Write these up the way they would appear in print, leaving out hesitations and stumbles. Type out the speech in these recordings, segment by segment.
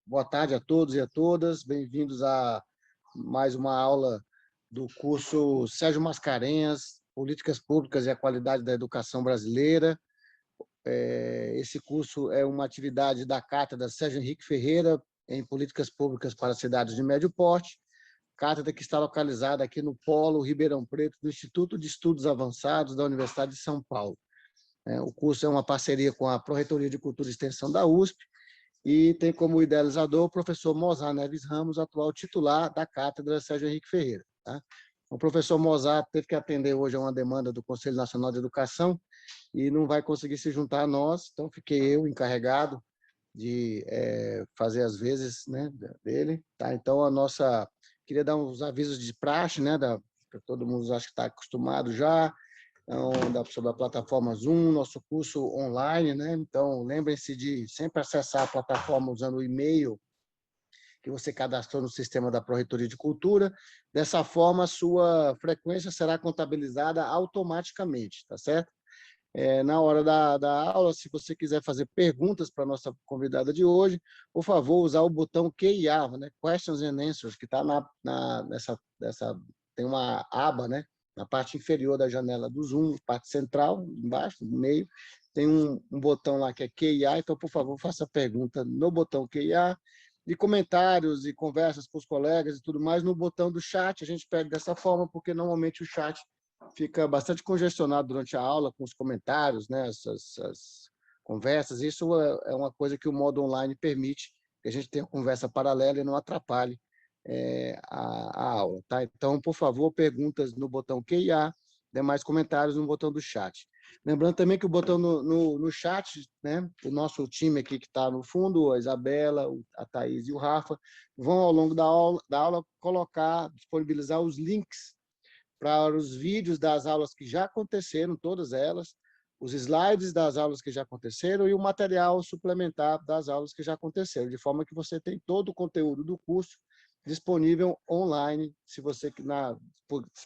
Boa tarde a todos e a todas. Bem-vindos a mais uma aula do curso Sérgio Mascarenhas, Políticas Públicas e a Qualidade da Educação Brasileira. Esse curso é uma atividade da Cátedra Sérgio Henrique Ferreira em Políticas Públicas para Cidades de Médio Porte, cátedra que está localizada aqui no Polo Ribeirão Preto, do Instituto de Estudos Avançados da Universidade de São Paulo. O curso é uma parceria com a Pró-Reitoria de Cultura e Extensão da USP, e tem como idealizador o professor Mozar Neves Ramos, atual titular da Cátedra Sérgio Henrique Ferreira. Tá? O professor Mozar teve que atender hoje a uma demanda do Conselho Nacional de Educação e não vai conseguir se juntar a nós, então fiquei eu encarregado de fazer as vezes, né, dele. Tá? Então, queria dar uns avisos de praxe, né, todo mundo acho que está acostumado já, então, sobre a plataforma Zoom, nosso curso online, né? Então, lembrem-se de sempre acessar a plataforma usando o e-mail que você cadastrou no sistema da Pró-Reitoria de Cultura. Dessa forma, a sua frequência será contabilizada automaticamente, tá certo? Na hora da aula, se você quiser fazer perguntas para a nossa convidada de hoje, por favor, usar o botão QIA, né? Questions and Answers, que está tem uma aba, né? Na parte inferior da janela do Zoom, parte central, embaixo, no meio, tem um botão lá que é QIA, então, por favor, faça a pergunta no botão QIA, de comentários e conversas com os colegas e tudo mais, no botão do chat, a gente pega dessa forma, porque normalmente o chat fica bastante congestionado durante a aula com os comentários, né, essas conversas. Isso é uma coisa que o modo online permite, que a gente tenha conversa paralela e não atrapalhe a aula. Tá? Então, por favor, perguntas no botão QIA, demais comentários no botão do chat. Lembrando também que o botão no chat, né, o nosso time aqui que está no fundo, a Isabela, a Thaís e o Rafa, vão, ao longo da aula disponibilizar os links para os vídeos das aulas que já aconteceram, todas elas, os slides das aulas que já aconteceram e o material suplementar das aulas que já aconteceram, de forma que você tem todo o conteúdo do curso disponível online,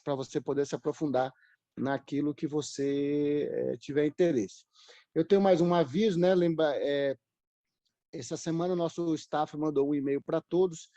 para você poder se aprofundar naquilo que você tiver interesse. Eu tenho mais um aviso, né? Essa semana o nosso staff mandou um e-mail para todos,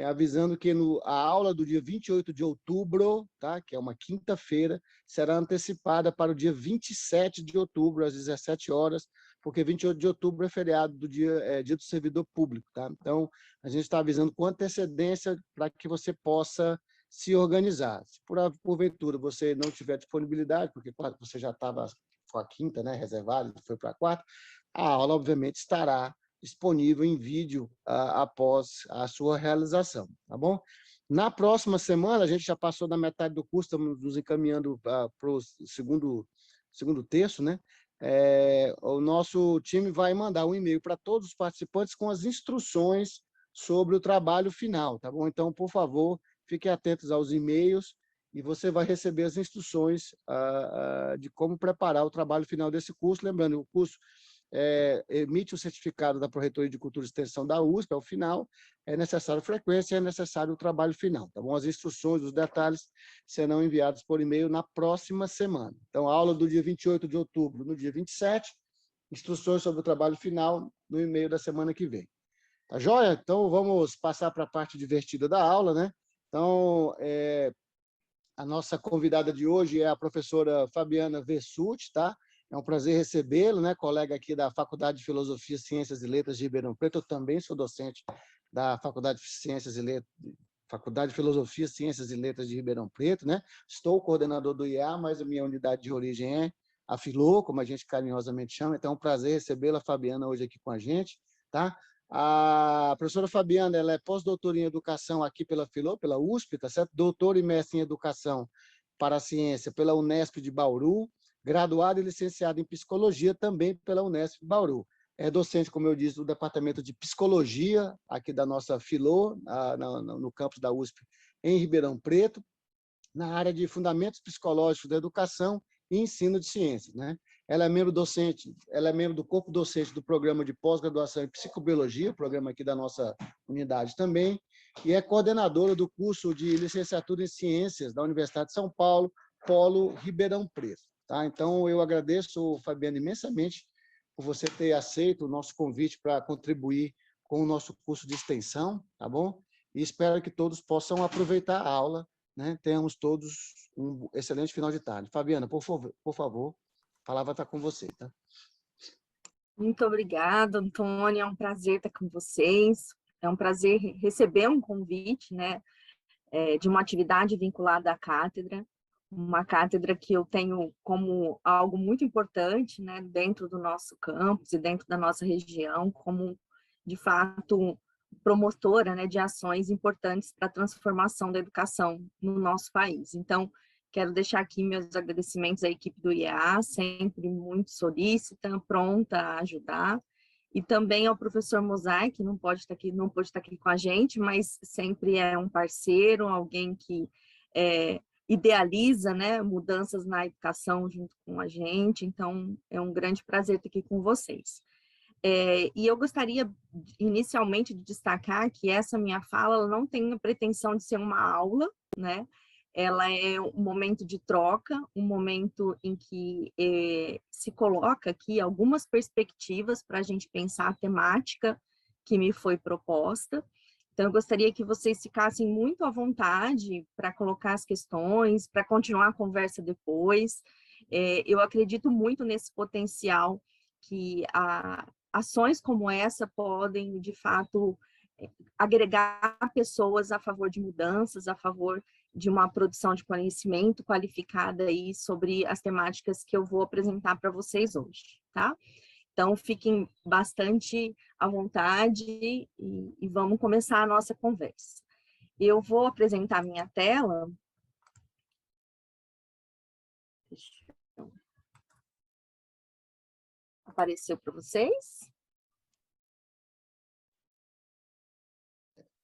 avisando que a aula do dia 28 de outubro, tá, que é uma quinta-feira, será antecipada para o dia 27 de outubro, às 17 horas, porque 28 de outubro é feriado dia do servidor público. Tá? Então, a gente está avisando com antecedência para que você possa se organizar. Se porventura você não tiver disponibilidade, porque você já estava com a quinta, né, reservada, foi para a quarta, a aula, obviamente, estará disponível em vídeo após a sua realização, tá bom? Na próxima semana, a gente já passou da metade do curso, estamos nos encaminhando para o segundo terço, né? O nosso time vai mandar um e-mail para todos os participantes com as instruções sobre o trabalho final, tá bom? Então, por favor, fiquem atentos aos e-mails e você vai receber as instruções de como preparar o trabalho final desse curso. Lembrando, o curso emite o certificado da Pró-Reitoria de Cultura e Extensão da USP, ao final, é necessário frequência, é necessário o trabalho final. Tá bom? As instruções, os detalhes serão enviados por e-mail na próxima semana. Então, a aula do dia 28 de outubro, no dia 27, instruções sobre o trabalho final no e-mail da semana que vem. Tá joia? Então, vamos passar para a parte divertida da aula, né? Então, a nossa convidada de hoje é a professora Fabiana Versutti, tá? É um prazer recebê-lo, né? Colega aqui da Faculdade de Filosofia, Ciências e Letras de Ribeirão Preto. Eu também sou docente da Faculdade de Filosofia, Ciências e Letras de Ribeirão Preto, né? Estou coordenador do IA, mas a minha unidade de origem é a Filô, como a gente carinhosamente chama. Então, é um prazer recebê-la, Fabiana, hoje aqui com a gente, tá? A professora Fabiana, ela é pós-doutora em Educação aqui pela Filô, pela USP, tá certo? Doutora e mestre em Educação para a Ciência pela Unesp de Bauru, graduada e licenciada em Psicologia também pela Unesp de Bauru. É docente, como eu disse, do Departamento de Psicologia, aqui da nossa Filô, no campus da USP, em Ribeirão Preto, na área de Fundamentos Psicológicos da Educação e Ensino de Ciências, né? Ela é membro do corpo docente do programa de pós-graduação em Psicobiologia, programa aqui da nossa unidade também, e é coordenadora do curso de licenciatura em Ciências da Universidade de São Paulo, Polo Ribeirão Preto. Tá? Então, eu agradeço, Fabiana, imensamente por você ter aceito o nosso convite para contribuir com o nosso curso de extensão, tá bom? E espero que todos possam aproveitar a aula, né? Tenhamos todos um excelente final de tarde. Fabiana, por favor, a palavra está com você, tá? Muito obrigada, Antônio, é um prazer estar com vocês, é um prazer receber um convite, né, de uma atividade vinculada à cátedra, uma cátedra que eu tenho como algo muito importante, né, dentro do nosso campus e dentro da nossa região, como, de fato, promotora, né, de ações importantes para a transformação da educação no nosso país. Então, quero deixar aqui meus agradecimentos à equipe do IEA, sempre muito solícita, pronta a ajudar, e também ao professor Mosai, que não pode estar aqui com a gente, mas sempre é um parceiro, alguém que idealiza, né, mudanças na educação junto com a gente, então é um grande prazer estar aqui com vocês. E eu gostaria, inicialmente, de destacar que essa minha fala ela não tem a pretensão de ser uma aula, né? Ela é um momento de troca, um momento em que se coloca aqui algumas perspectivas para a gente pensar a temática que me foi proposta. Então, eu gostaria que vocês ficassem muito à vontade para colocar as questões, para continuar a conversa depois. Eu acredito muito nesse potencial que ações como essa podem, de fato, agregar pessoas a favor de mudanças, a favor de uma produção de conhecimento qualificada aí sobre as temáticas que eu vou apresentar para vocês hoje, tá? Então, fiquem bastante à vontade e vamos começar a nossa conversa. Eu vou apresentar minha tela. Apareceu para vocês?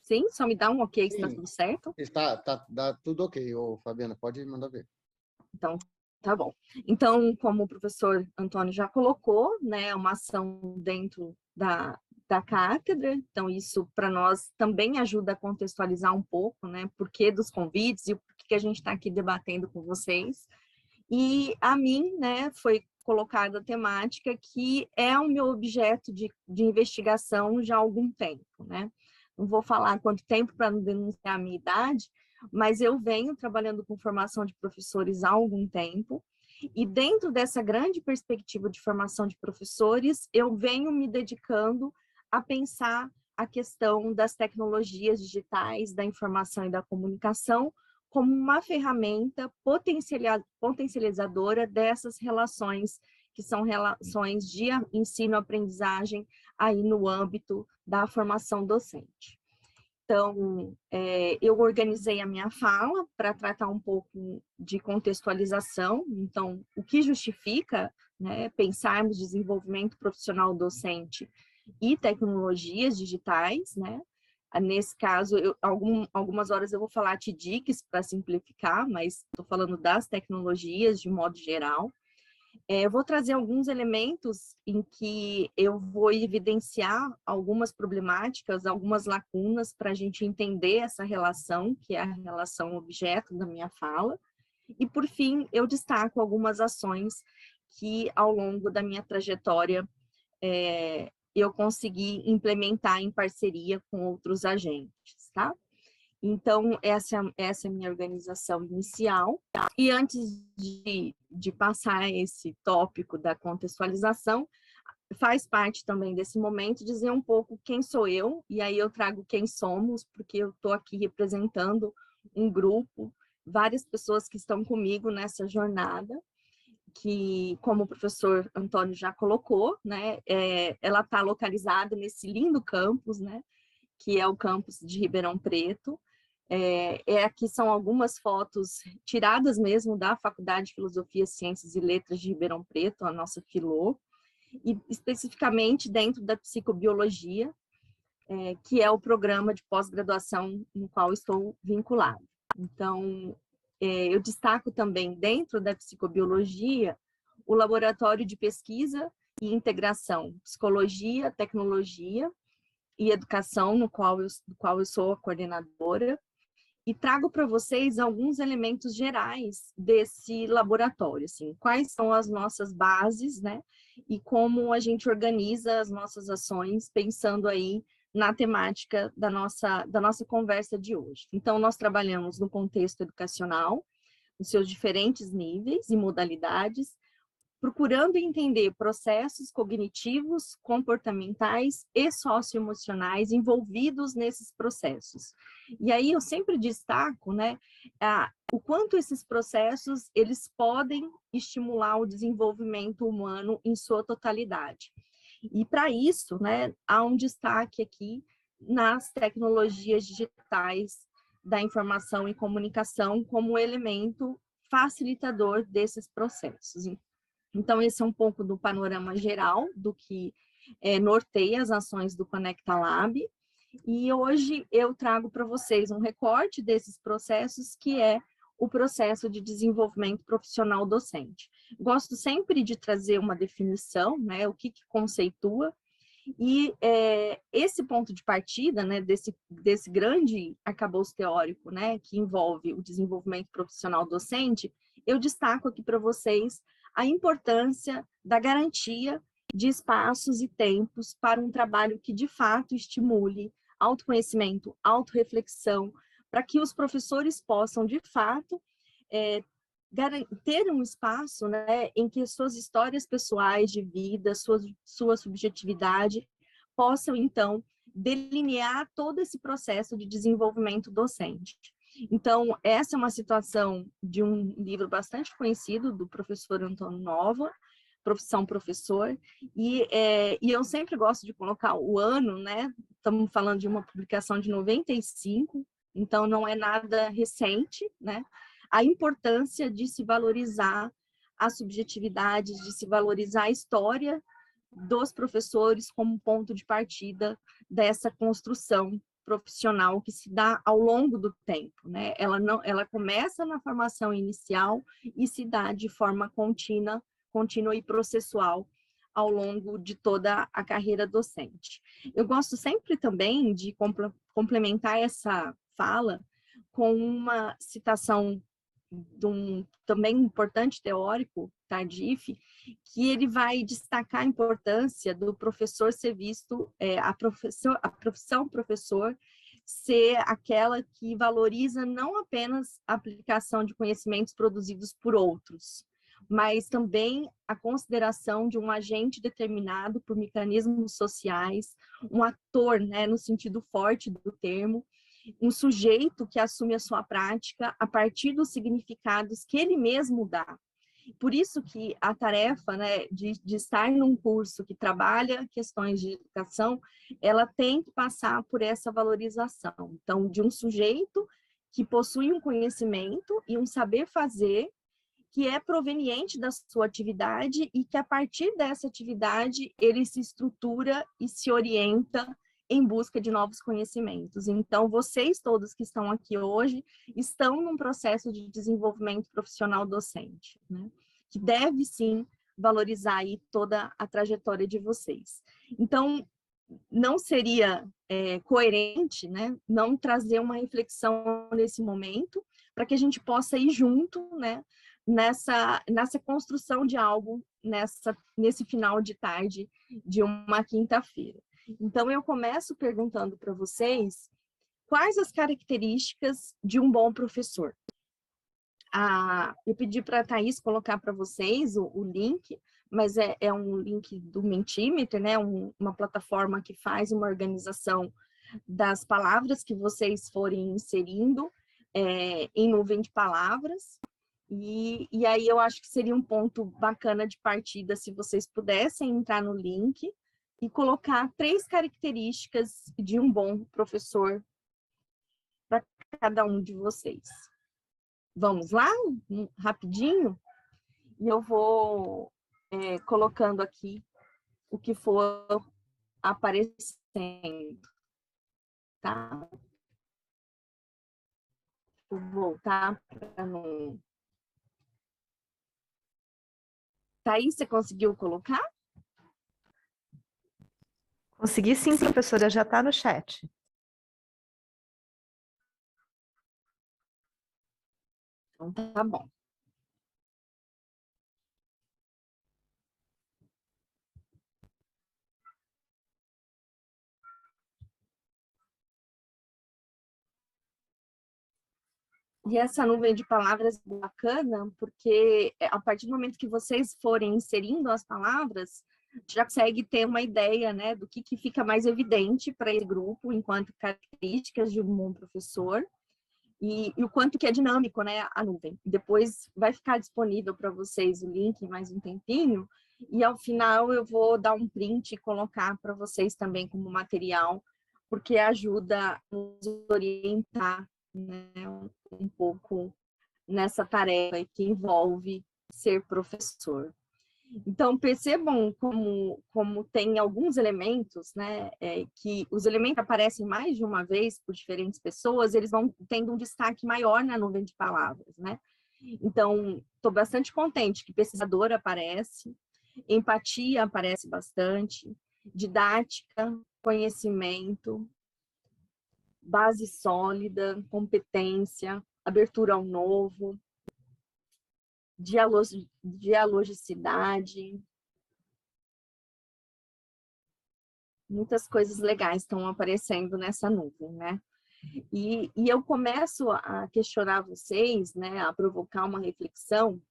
Sim? Só me dá um ok se está tudo certo? Dá tudo ok, Fabiana, pode mandar ver. Então, tá bom. Então, como o professor Antônio já colocou, né, uma ação dentro da cátedra, então isso para nós também ajuda a contextualizar um pouco, né, por que dos convites e o que a gente está aqui debatendo com vocês. E a mim, né, foi colocada a temática que é o meu objeto de investigação já há algum tempo, né. Não vou falar quanto tempo para não denunciar a minha idade, mas eu venho trabalhando com formação de professores há algum tempo, e dentro dessa grande perspectiva de formação de professores, eu venho me dedicando a pensar a questão das tecnologias digitais, da informação e da comunicação, como uma ferramenta potencializadora dessas relações, que são relações de ensino-aprendizagem aí no âmbito da formação docente. Então, eu organizei a minha fala para tratar um pouco de contextualização. Então, o que justifica, né, pensarmos desenvolvimento profissional docente e tecnologias digitais, né? Nesse caso, algumas horas eu vou falar TDICs para simplificar, mas estou falando das tecnologias de modo geral. Eu vou trazer alguns elementos em que eu vou evidenciar algumas problemáticas, algumas lacunas para a gente entender essa relação, que é a relação objeto da minha fala. E, por fim, eu destaco algumas ações que, ao longo da minha trajetória, eu consegui implementar em parceria com outros agentes, tá? Então, essa é a minha organização inicial. E antes de passar esse tópico da contextualização, faz parte também desse momento dizer um pouco quem sou eu, e aí eu trago quem somos, porque eu estou aqui representando um grupo, várias pessoas que estão comigo nessa jornada, que, como o professor Antônio já colocou, né, ela está localizada nesse lindo campus, né, que é o campus de Ribeirão Preto. Aqui são algumas fotos tiradas mesmo da Faculdade de Filosofia, Ciências e Letras de Ribeirão Preto, a nossa Filô, e especificamente dentro da psicobiologia, que é o programa de pós-graduação no qual estou vinculado. Então, eu destaco também dentro da psicobiologia o laboratório de pesquisa e integração, psicologia, tecnologia e educação, do qual eu sou a coordenadora, e trago para vocês alguns elementos gerais desse laboratório, assim, quais são as nossas bases, né, e como a gente organiza as nossas ações, pensando aí na temática da nossa conversa de hoje. Então, nós trabalhamos no contexto educacional, nos seus diferentes níveis e modalidades, procurando entender processos cognitivos, comportamentais e socioemocionais envolvidos nesses processos. E aí eu sempre destaco, né, o quanto esses processos eles podem estimular o desenvolvimento humano em sua totalidade. E para isso, né, há um destaque aqui nas tecnologias digitais da informação e comunicação como elemento facilitador desses processos. Então, esse é um pouco do panorama geral do que norteia as ações do Conecta Lab. E hoje eu trago para vocês um recorte desses processos, que é o processo de desenvolvimento profissional docente. Gosto sempre de trazer uma definição, né, o que conceitua, e esse ponto de partida, né, desse grande arcabouço teórico, né, que envolve o desenvolvimento profissional docente, eu destaco aqui para vocês a importância da garantia de espaços e tempos para um trabalho que, de fato, estimule autoconhecimento, autorreflexão, para que os professores possam, de fato, ter um espaço, né, em que suas histórias pessoais de vida, sua subjetividade, possam, então, delinear todo esse processo de desenvolvimento docente. Então, essa é uma situação de um livro bastante conhecido, do professor Antônio Nova, Profissão Professor, e eu sempre gosto de colocar o ano, né? Estamos falando de uma publicação de 95, então não é nada recente, né? A importância de se valorizar as subjetividades, de se valorizar a história dos professores como ponto de partida dessa construção profissional que se dá ao longo do tempo, né? Ela começa na formação inicial e se dá de forma contínua e processual ao longo de toda a carreira docente. Eu gosto sempre também de complementar essa fala com uma citação de um também importante teórico, Tardif, que ele vai destacar a importância do professor ser visto, a profissão professor ser aquela que valoriza não apenas a aplicação de conhecimentos produzidos por outros, mas também a consideração de um agente determinado por mecanismos sociais, um ator, né, no sentido forte do termo, um sujeito que assume a sua prática a partir dos significados que ele mesmo dá. Por isso que a tarefa, né, de estar num curso que trabalha questões de educação, ela tem que passar por essa valorização. Então, de um sujeito que possui um conhecimento e um saber fazer que é proveniente da sua atividade e que, a partir dessa atividade, ele se estrutura e se orienta em busca de novos conhecimentos. Então, vocês todos que estão aqui hoje estão num processo de desenvolvimento profissional docente, né? Que deve, sim, valorizar aí toda a trajetória de vocês. Então, não seria coerente, né, não trazer uma reflexão nesse momento, para que a gente possa ir junto, né, nessa construção de algo nesse final de tarde de uma quinta-feira. Então, eu começo perguntando para vocês quais as características de um bom professor. Eu pedi para a Thaís colocar para vocês o link, mas é um link do Mentimeter, né? Uma plataforma que faz uma organização das palavras que vocês forem inserindo em nuvem de palavras. E aí eu acho que seria um ponto bacana de partida se vocês pudessem entrar no link e colocar 3 características de um bom professor para cada um de vocês. Vamos lá? Rapidinho? E eu vou colocando aqui o que for aparecendo, tá? Vou voltar para não... Thaís, você conseguiu colocar? Consegui sim, professora, já está no chat. Então, tá bom. E essa nuvem de palavras é bacana, porque a partir do momento que vocês forem inserindo as palavras, já consegue ter uma ideia, né, do que fica mais evidente para esse grupo, enquanto características de um bom professor, e o quanto que é dinâmico, né, a nuvem. Depois vai ficar disponível para vocês o link mais um tempinho, e ao final eu vou dar um print e colocar para vocês também como material, porque ajuda a nos orientar, né, um pouco nessa tarefa que envolve ser professor. Então, percebam como tem alguns elementos, né, que os elementos aparecem mais de uma vez por diferentes pessoas, eles vão tendo um destaque maior na nuvem de palavras, né? Então, estou bastante contente que pesquisador aparece, empatia aparece bastante, didática, conhecimento, base sólida, competência, abertura ao novo, dialogicidade, muitas coisas legais estão aparecendo nessa nuvem, né? E eu começo a questionar vocês, né, a provocar uma reflexão,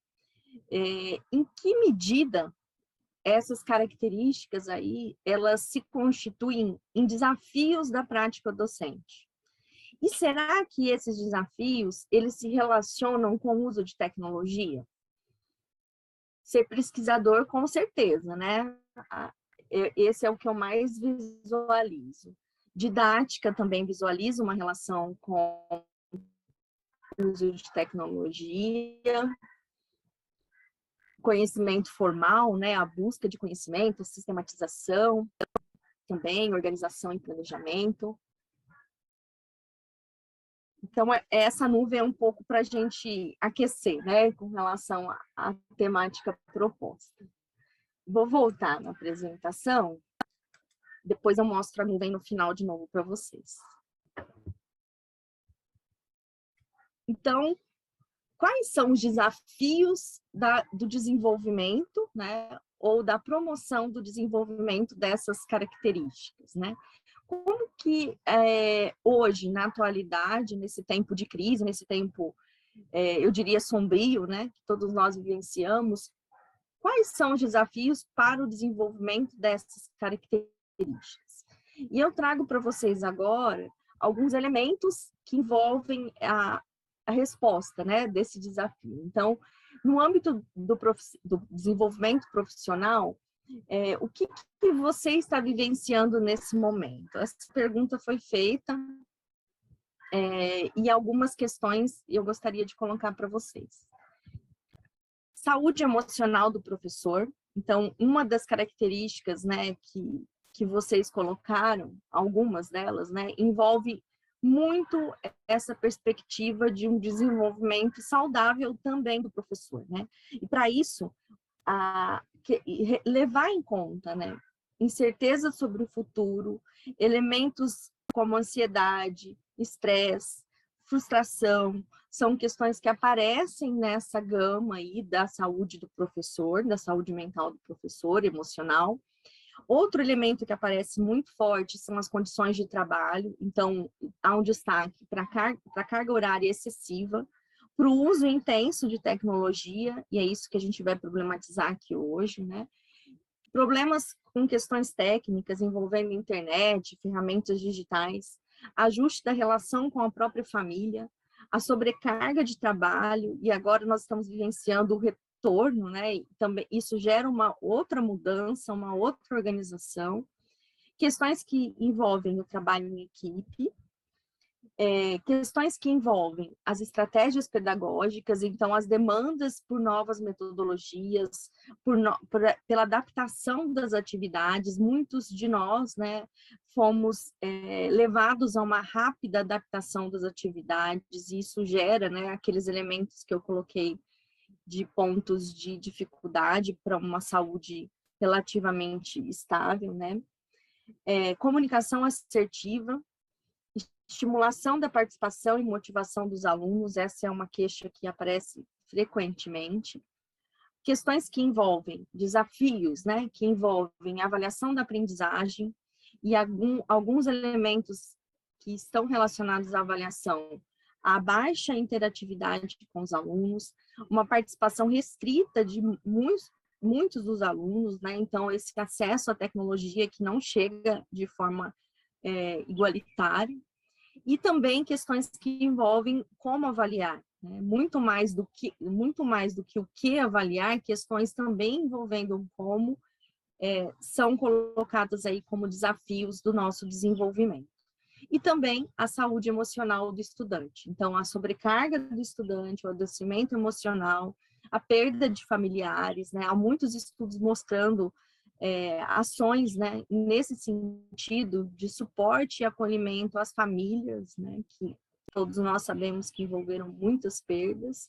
em que medida essas características aí, elas se constituem em desafios da prática docente. E será que esses desafios, eles se relacionam com o uso de tecnologia? Ser pesquisador, com certeza, né? Esse é o que eu mais visualizo. Didática também visualizo uma relação com o uso de tecnologia. Conhecimento formal, né? A busca de conhecimento, sistematização, também organização e planejamento. Então, essa nuvem é um pouco para a gente aquecer, né? Com relação à temática proposta. Vou voltar na apresentação, depois eu mostro a nuvem no final de novo para vocês. Então, quais são os desafios do desenvolvimento, né, ou da promoção do desenvolvimento dessas características, né? Como que hoje, na atualidade, nesse tempo de crise, nesse tempo, eu diria, sombrio, né, que todos nós vivenciamos, quais são os desafios para o desenvolvimento dessas características? E eu trago para vocês agora alguns elementos que envolvem a resposta, né, desse desafio. Então, no âmbito do desenvolvimento profissional, o que você está vivenciando nesse momento? Essa pergunta foi feita e algumas questões eu gostaria de colocar para vocês. Saúde emocional do professor. Então, uma das características, né, que vocês colocaram, algumas delas, né, envolve muito essa perspectiva de um desenvolvimento saudável também do professor, né? E para isso, levar em conta, né, incerteza sobre o futuro, elementos como ansiedade, estresse, frustração, são questões que aparecem nessa gama aí da saúde do professor, da saúde mental do professor, emocional. Outro elemento que aparece muito forte são as condições de trabalho, então há um destaque para a carga horária excessiva, para o uso intenso de tecnologia, e é isso que a gente vai problematizar aqui hoje, né? Problemas com questões técnicas envolvendo internet, ferramentas digitais, ajuste da relação com a própria família, a sobrecarga de trabalho, e agora nós estamos vivenciando o retorno, né? E também isso gera uma outra mudança, uma outra organização. Questões que envolvem o trabalho em equipe, questões que envolvem as estratégias pedagógicas, então as demandas por novas metodologias, pela adaptação das atividades. Muitos de nós, né, fomos levados a uma rápida adaptação das atividades, e isso gera, né, aqueles elementos que eu coloquei de pontos de dificuldade para uma saúde relativamente estável, né? Comunicação assertiva, estimulação da participação e motivação dos alunos, essa é uma queixa que aparece frequentemente. Questões que envolvem desafios, né, que envolvem avaliação da aprendizagem e alguns elementos que estão relacionados à avaliação, a baixa interatividade com os alunos, uma participação restrita de muitos dos alunos, né? Então, esse acesso à tecnologia que não chega de forma igualitária, e também questões que envolvem como avaliar, né? Muito mais do que o que avaliar, questões também envolvendo como são colocadas aí como desafios do nosso desenvolvimento. E também a saúde emocional do estudante. Então, a sobrecarga do estudante, o adoecimento emocional, a perda de familiares, né? Há muitos estudos mostrando ações, né, nesse sentido de suporte e acolhimento às famílias, né, que todos nós sabemos que envolveram muitas perdas.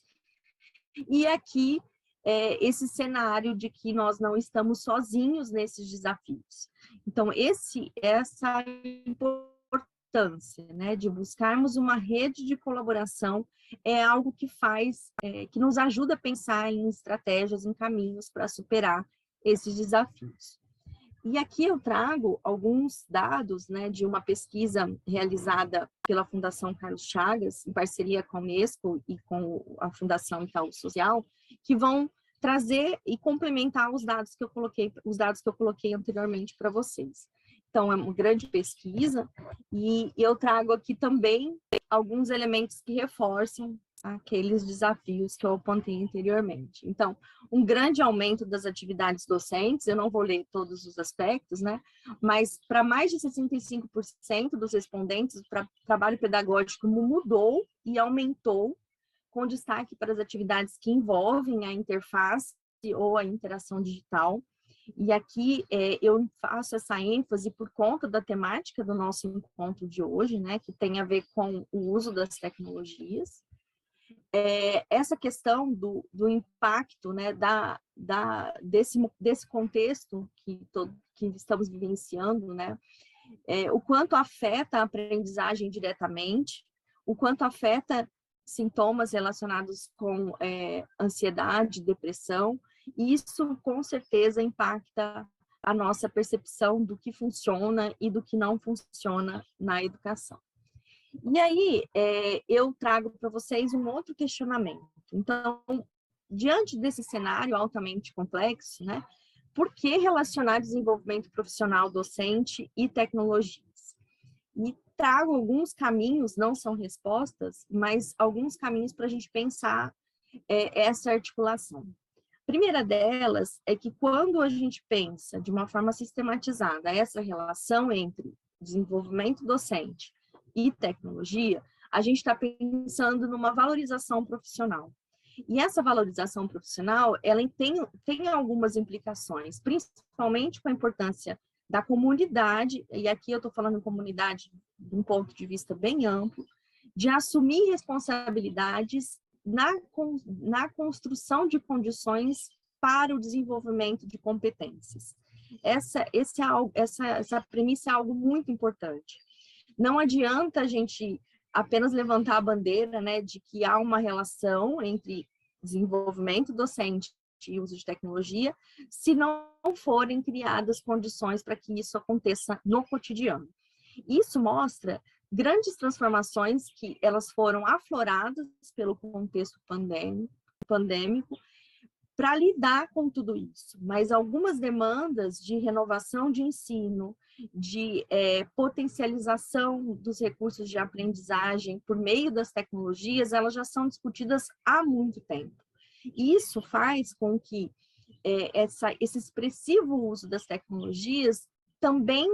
E aqui, esse cenário de que nós não estamos sozinhos nesses desafios. Então, essa importância, né, de buscarmos uma rede de colaboração é algo que que nos ajuda a pensar em estratégias, em caminhos para superar esses desafios. E aqui eu trago alguns dados, né, de uma pesquisa realizada pela Fundação Carlos Chagas, em parceria com a Unesco e com a Fundação Itaú Social, que vão trazer e complementar os dados que eu coloquei anteriormente para vocês. Então, é uma grande pesquisa e eu trago aqui também alguns elementos que reforçam aqueles desafios que eu apontei anteriormente. Então, um grande aumento das atividades docentes, eu não vou ler todos os aspectos, né? Mas para mais de 65% dos respondentes, o trabalho pedagógico mudou e aumentou, com destaque para as atividades que envolvem a interface ou a interação digital. E aqui eu faço essa ênfase por conta da temática do nosso encontro de hoje, né? Que tem a ver com o uso das tecnologias. Essa questão do impacto, né, desse contexto que estamos vivenciando, né, o quanto afeta a aprendizagem diretamente, o quanto afeta sintomas relacionados com ansiedade, depressão, e isso com certeza impacta a nossa percepção do que funciona e do que não funciona na educação. E aí, eu trago para vocês um outro questionamento. Então, diante desse cenário altamente complexo, né, por que relacionar desenvolvimento profissional docente e tecnologias? E trago alguns caminhos, não são respostas, mas alguns caminhos para a gente pensar essa articulação. A primeira delas é que quando a gente pensa de uma forma sistematizada essa relação entre desenvolvimento docente e tecnologia, a gente está pensando numa valorização profissional. E essa valorização profissional, ela tem algumas implicações, principalmente com a importância da comunidade, e aqui eu estou falando em comunidade de um ponto de vista bem amplo, de assumir responsabilidades na construção de condições para o desenvolvimento de competências. Essa premissa é algo muito importante. Não adianta a gente apenas levantar a bandeira, né, de que há uma relação entre desenvolvimento docente e uso de tecnologia, se não forem criadas condições para que isso aconteça no cotidiano. Isso mostra grandes transformações que elas foram afloradas pelo contexto pandêmico para lidar com tudo isso, mas algumas demandas de renovação de ensino, de potencialização dos recursos de aprendizagem por meio das tecnologias, elas já são discutidas há muito tempo. E isso faz com que esse expressivo uso das tecnologias também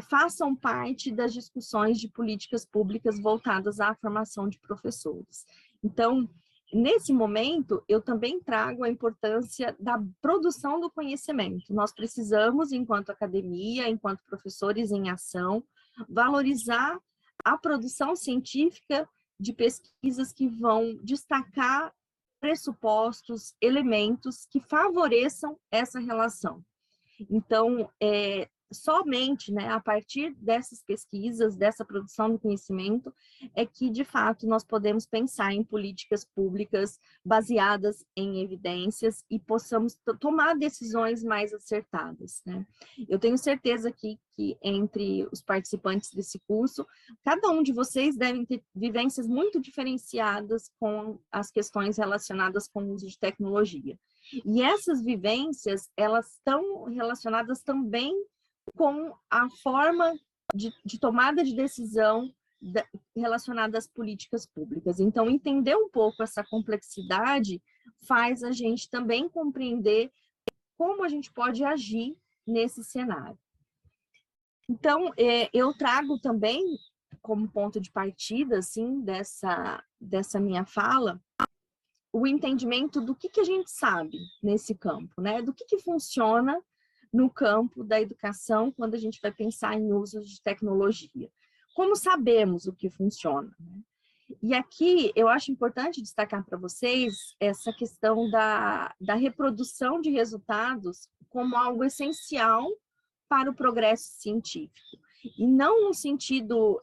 façam parte das discussões de políticas públicas voltadas à formação de professores. Então, nesse momento, eu também trago a importância da produção do conhecimento. Nós precisamos, enquanto academia, enquanto professores em ação, valorizar a produção científica de pesquisas que vão destacar pressupostos, elementos que favoreçam essa relação. Então, somente, né, a partir dessas pesquisas, dessa produção do conhecimento, é que, de fato, nós podemos pensar em políticas públicas baseadas em evidências e possamos tomar decisões mais acertadas, né? Eu tenho certeza aqui que entre os participantes desse curso, cada um de vocês devem ter vivências muito diferenciadas com as questões relacionadas com o uso de tecnologia. E essas vivências, elas estão relacionadas também com a forma de tomada de decisão relacionada às políticas públicas. Então, entender um pouco essa complexidade faz a gente também compreender como a gente pode agir nesse cenário. Então, eu trago também, como ponto de partida, assim, dessa minha fala, o entendimento do que a gente sabe nesse campo, né? Do que funciona no campo da educação quando a gente vai pensar em uso de tecnologia. Como sabemos o que funciona, né? E aqui eu acho importante destacar para vocês essa questão da reprodução de resultados como algo essencial para o progresso científico. E não no sentido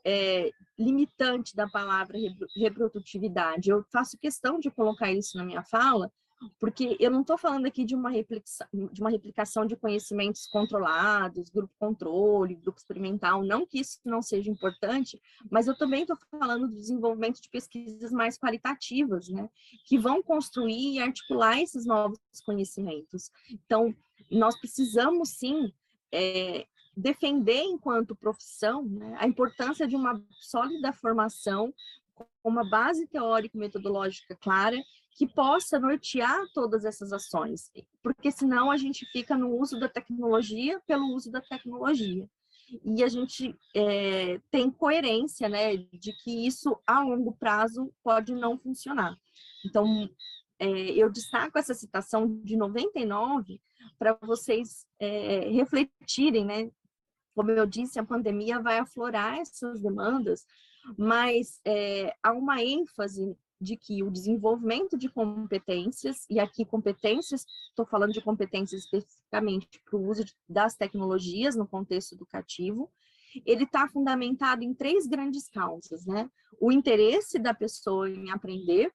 limitante da palavra reprodutividade. Eu faço questão de colocar isso na minha fala, porque eu não estou falando aqui de uma replicação de conhecimentos controlados, grupo controle, grupo experimental, não que isso não seja importante, mas eu também estou falando do desenvolvimento de pesquisas mais qualitativas, né, que vão construir e articular esses novos conhecimentos. Então, nós precisamos, sim, defender enquanto profissão, né, a importância de uma sólida formação com uma base teórico-metodológica clara que possa nortear todas essas ações, porque senão a gente fica no uso da tecnologia pelo uso da tecnologia. E a gente tem coerência, né, de que isso a longo prazo pode não funcionar. Então, eu destaco essa citação de 99 para vocês refletirem, né? Como eu disse, a pandemia vai aflorar essas demandas, mas há uma ênfase de que o desenvolvimento de competências, e aqui competências, estou falando de competências especificamente para o uso das tecnologias no contexto educativo, ele está fundamentado em 3 grandes causas, né? O interesse da pessoa em aprender,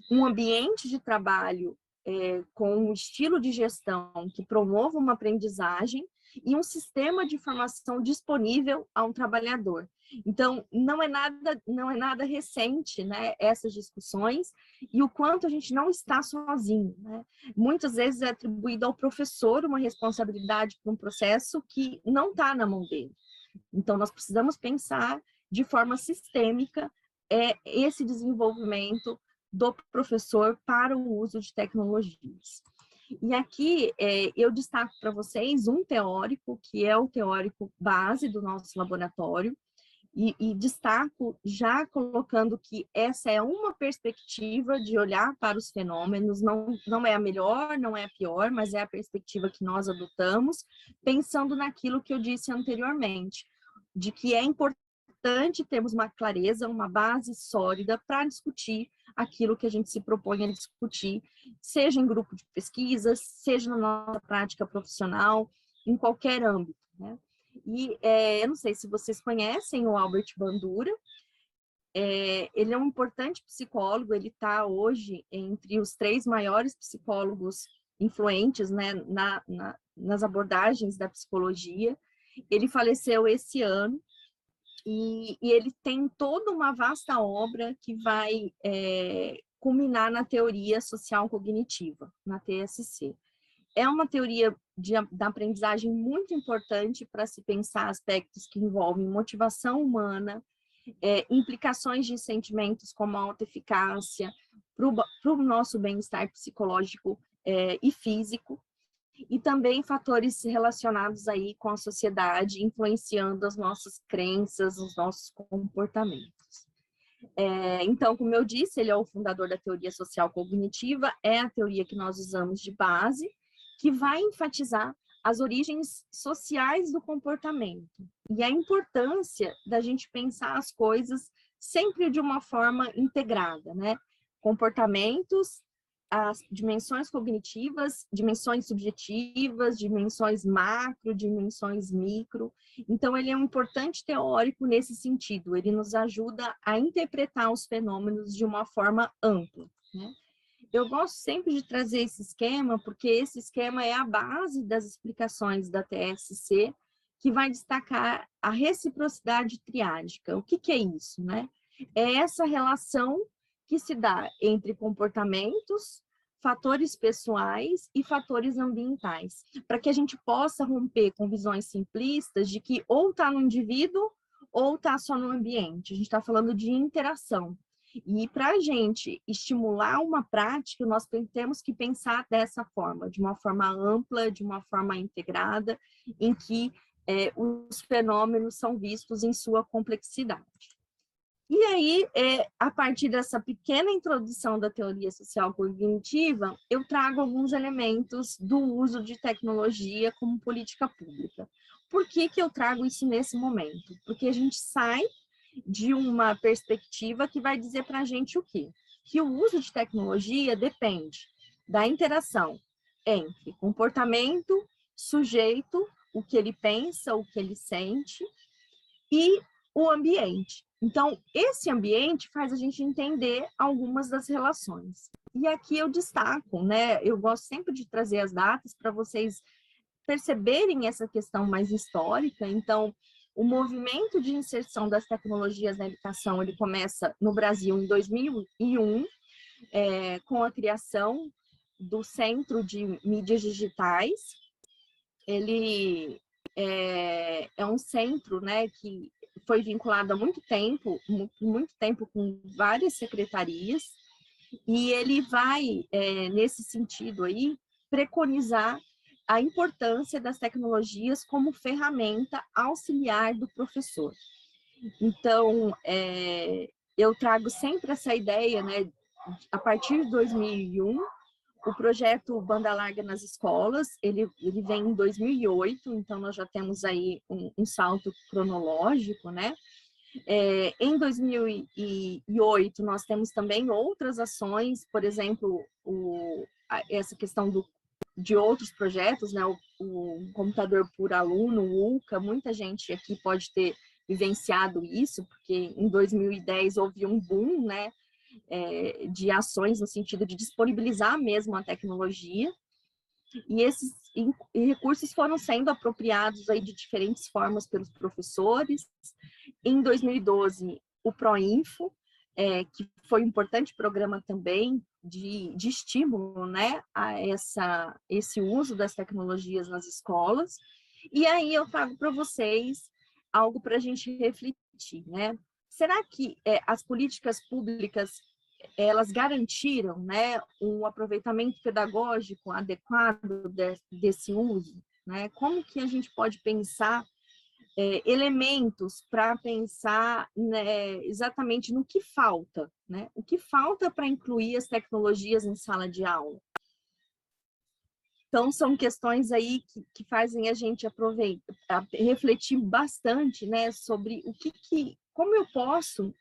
um ambiente de trabalho com um estilo de gestão que promova uma aprendizagem e um sistema de formação disponível a um trabalhador. Então, não é nada recente, né, essas discussões, e o quanto a gente não está sozinho, né? Muitas vezes é atribuído ao professor uma responsabilidade por um processo que não está na mão dele. Então, nós precisamos pensar de forma sistêmica esse desenvolvimento do professor para o uso de tecnologias. E aqui eu destaco para vocês um teórico, que é o teórico base do nosso laboratório, e destaco já colocando que essa é uma perspectiva de olhar para os fenômenos, não é a melhor, não é a pior, mas é a perspectiva que nós adotamos, pensando naquilo que eu disse anteriormente, de que é importante termos uma clareza, uma base sólida para discutir aquilo que a gente se propõe a discutir, seja em grupo de pesquisas, seja na nossa prática profissional, em qualquer âmbito, né? E eu não sei se vocês conhecem o Albert Bandura, ele é um importante psicólogo, ele está hoje entre os 3 maiores psicólogos influentes, né, nas abordagens da psicologia. Ele faleceu esse ano, e ele tem toda uma vasta obra que vai culminar na teoria social cognitiva, na TSC. É uma teoria da aprendizagem muito importante para se pensar aspectos que envolvem motivação humana, implicações de sentimentos como a autoeficácia, para o nosso bem-estar psicológico e físico, e também fatores relacionados aí com a sociedade, influenciando as nossas crenças, os nossos comportamentos. Então, como eu disse, ele é o fundador da teoria social cognitiva, é a teoria que nós usamos de base, que vai enfatizar as origens sociais do comportamento e a importância da gente pensar as coisas sempre de uma forma integrada, né? Comportamentos, as dimensões cognitivas, dimensões subjetivas, dimensões macro, dimensões micro. Então, ele é um importante teórico nesse sentido, ele nos ajuda a interpretar os fenômenos de uma forma ampla, né? Eu gosto sempre de trazer esse esquema, porque esse esquema é a base das explicações da TSC, que vai destacar a reciprocidade triádica. O que que é isso, né? É essa relação que se dá entre comportamentos, fatores pessoais e fatores ambientais, para que a gente possa romper com visões simplistas de que ou está no indivíduo ou está só no ambiente. A gente está falando de interação. E para a gente estimular uma prática, nós temos que pensar dessa forma, de uma forma ampla, de uma forma integrada, em que os fenômenos são vistos em sua complexidade. E aí, a partir dessa pequena introdução da teoria social cognitiva, eu trago alguns elementos do uso de tecnologia como política pública. Por que que eu trago isso nesse momento? Porque a gente sai de uma perspectiva que vai dizer para a gente o quê? Que o uso de tecnologia depende da interação entre comportamento, sujeito, o que ele pensa, o que ele sente, e o ambiente. Então, esse ambiente faz a gente entender algumas das relações. E aqui eu destaco, né? Eu gosto sempre de trazer as datas para vocês perceberem essa questão mais histórica. Então, o movimento de inserção das tecnologias na educação, ele começa no Brasil em 2001, com a criação do Centro de Mídias Digitais. Ele é um centro, né, que foi vinculado há muito tempo com várias secretarias, e ele vai, nesse sentido aí, preconizar a importância das tecnologias como ferramenta auxiliar do professor. Então, eu trago sempre essa ideia, né, a partir de 2001, o projeto Banda Larga nas Escolas, ele vem em 2008, então nós já temos aí um salto cronológico, né? Em 2008, nós temos também outras ações, por exemplo, essa questão de outros projetos, né? O Computador por Aluno, o UCA, muita gente aqui pode ter vivenciado isso, porque em 2010 houve um boom, né? De ações no sentido de disponibilizar mesmo a tecnologia, e esses recursos foram sendo apropriados aí de diferentes formas pelos professores. Em 2012, o ProInfo, que foi um importante programa também de estímulo, né, a esse uso das tecnologias nas escolas. E aí eu trago para vocês algo para a gente refletir, né? Será que as políticas públicas elas garantiram, né, um aproveitamento pedagógico adequado desse uso, né? Como que a gente pode pensar elementos para pensar, né, exatamente no que falta, né? O que falta para incluir as tecnologias em sala de aula? Então, são questões aí que fazem a gente refletir bastante, né, sobre como eu posso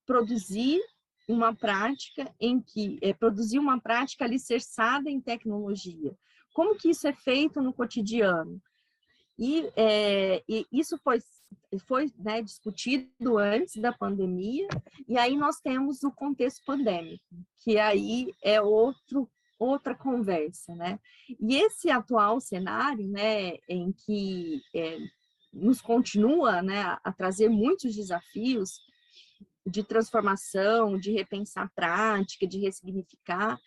produzir uma prática produzir uma prática alicerçada em tecnologia. Como que isso é feito no cotidiano? E isso foi né, discutido antes da pandemia, e aí nós temos o contexto pandêmico, que aí é outra conversa, né? E esse atual cenário, né, em que nos continua, né, a trazer muitos desafios de transformação, de repensar a prática, de ressignificar,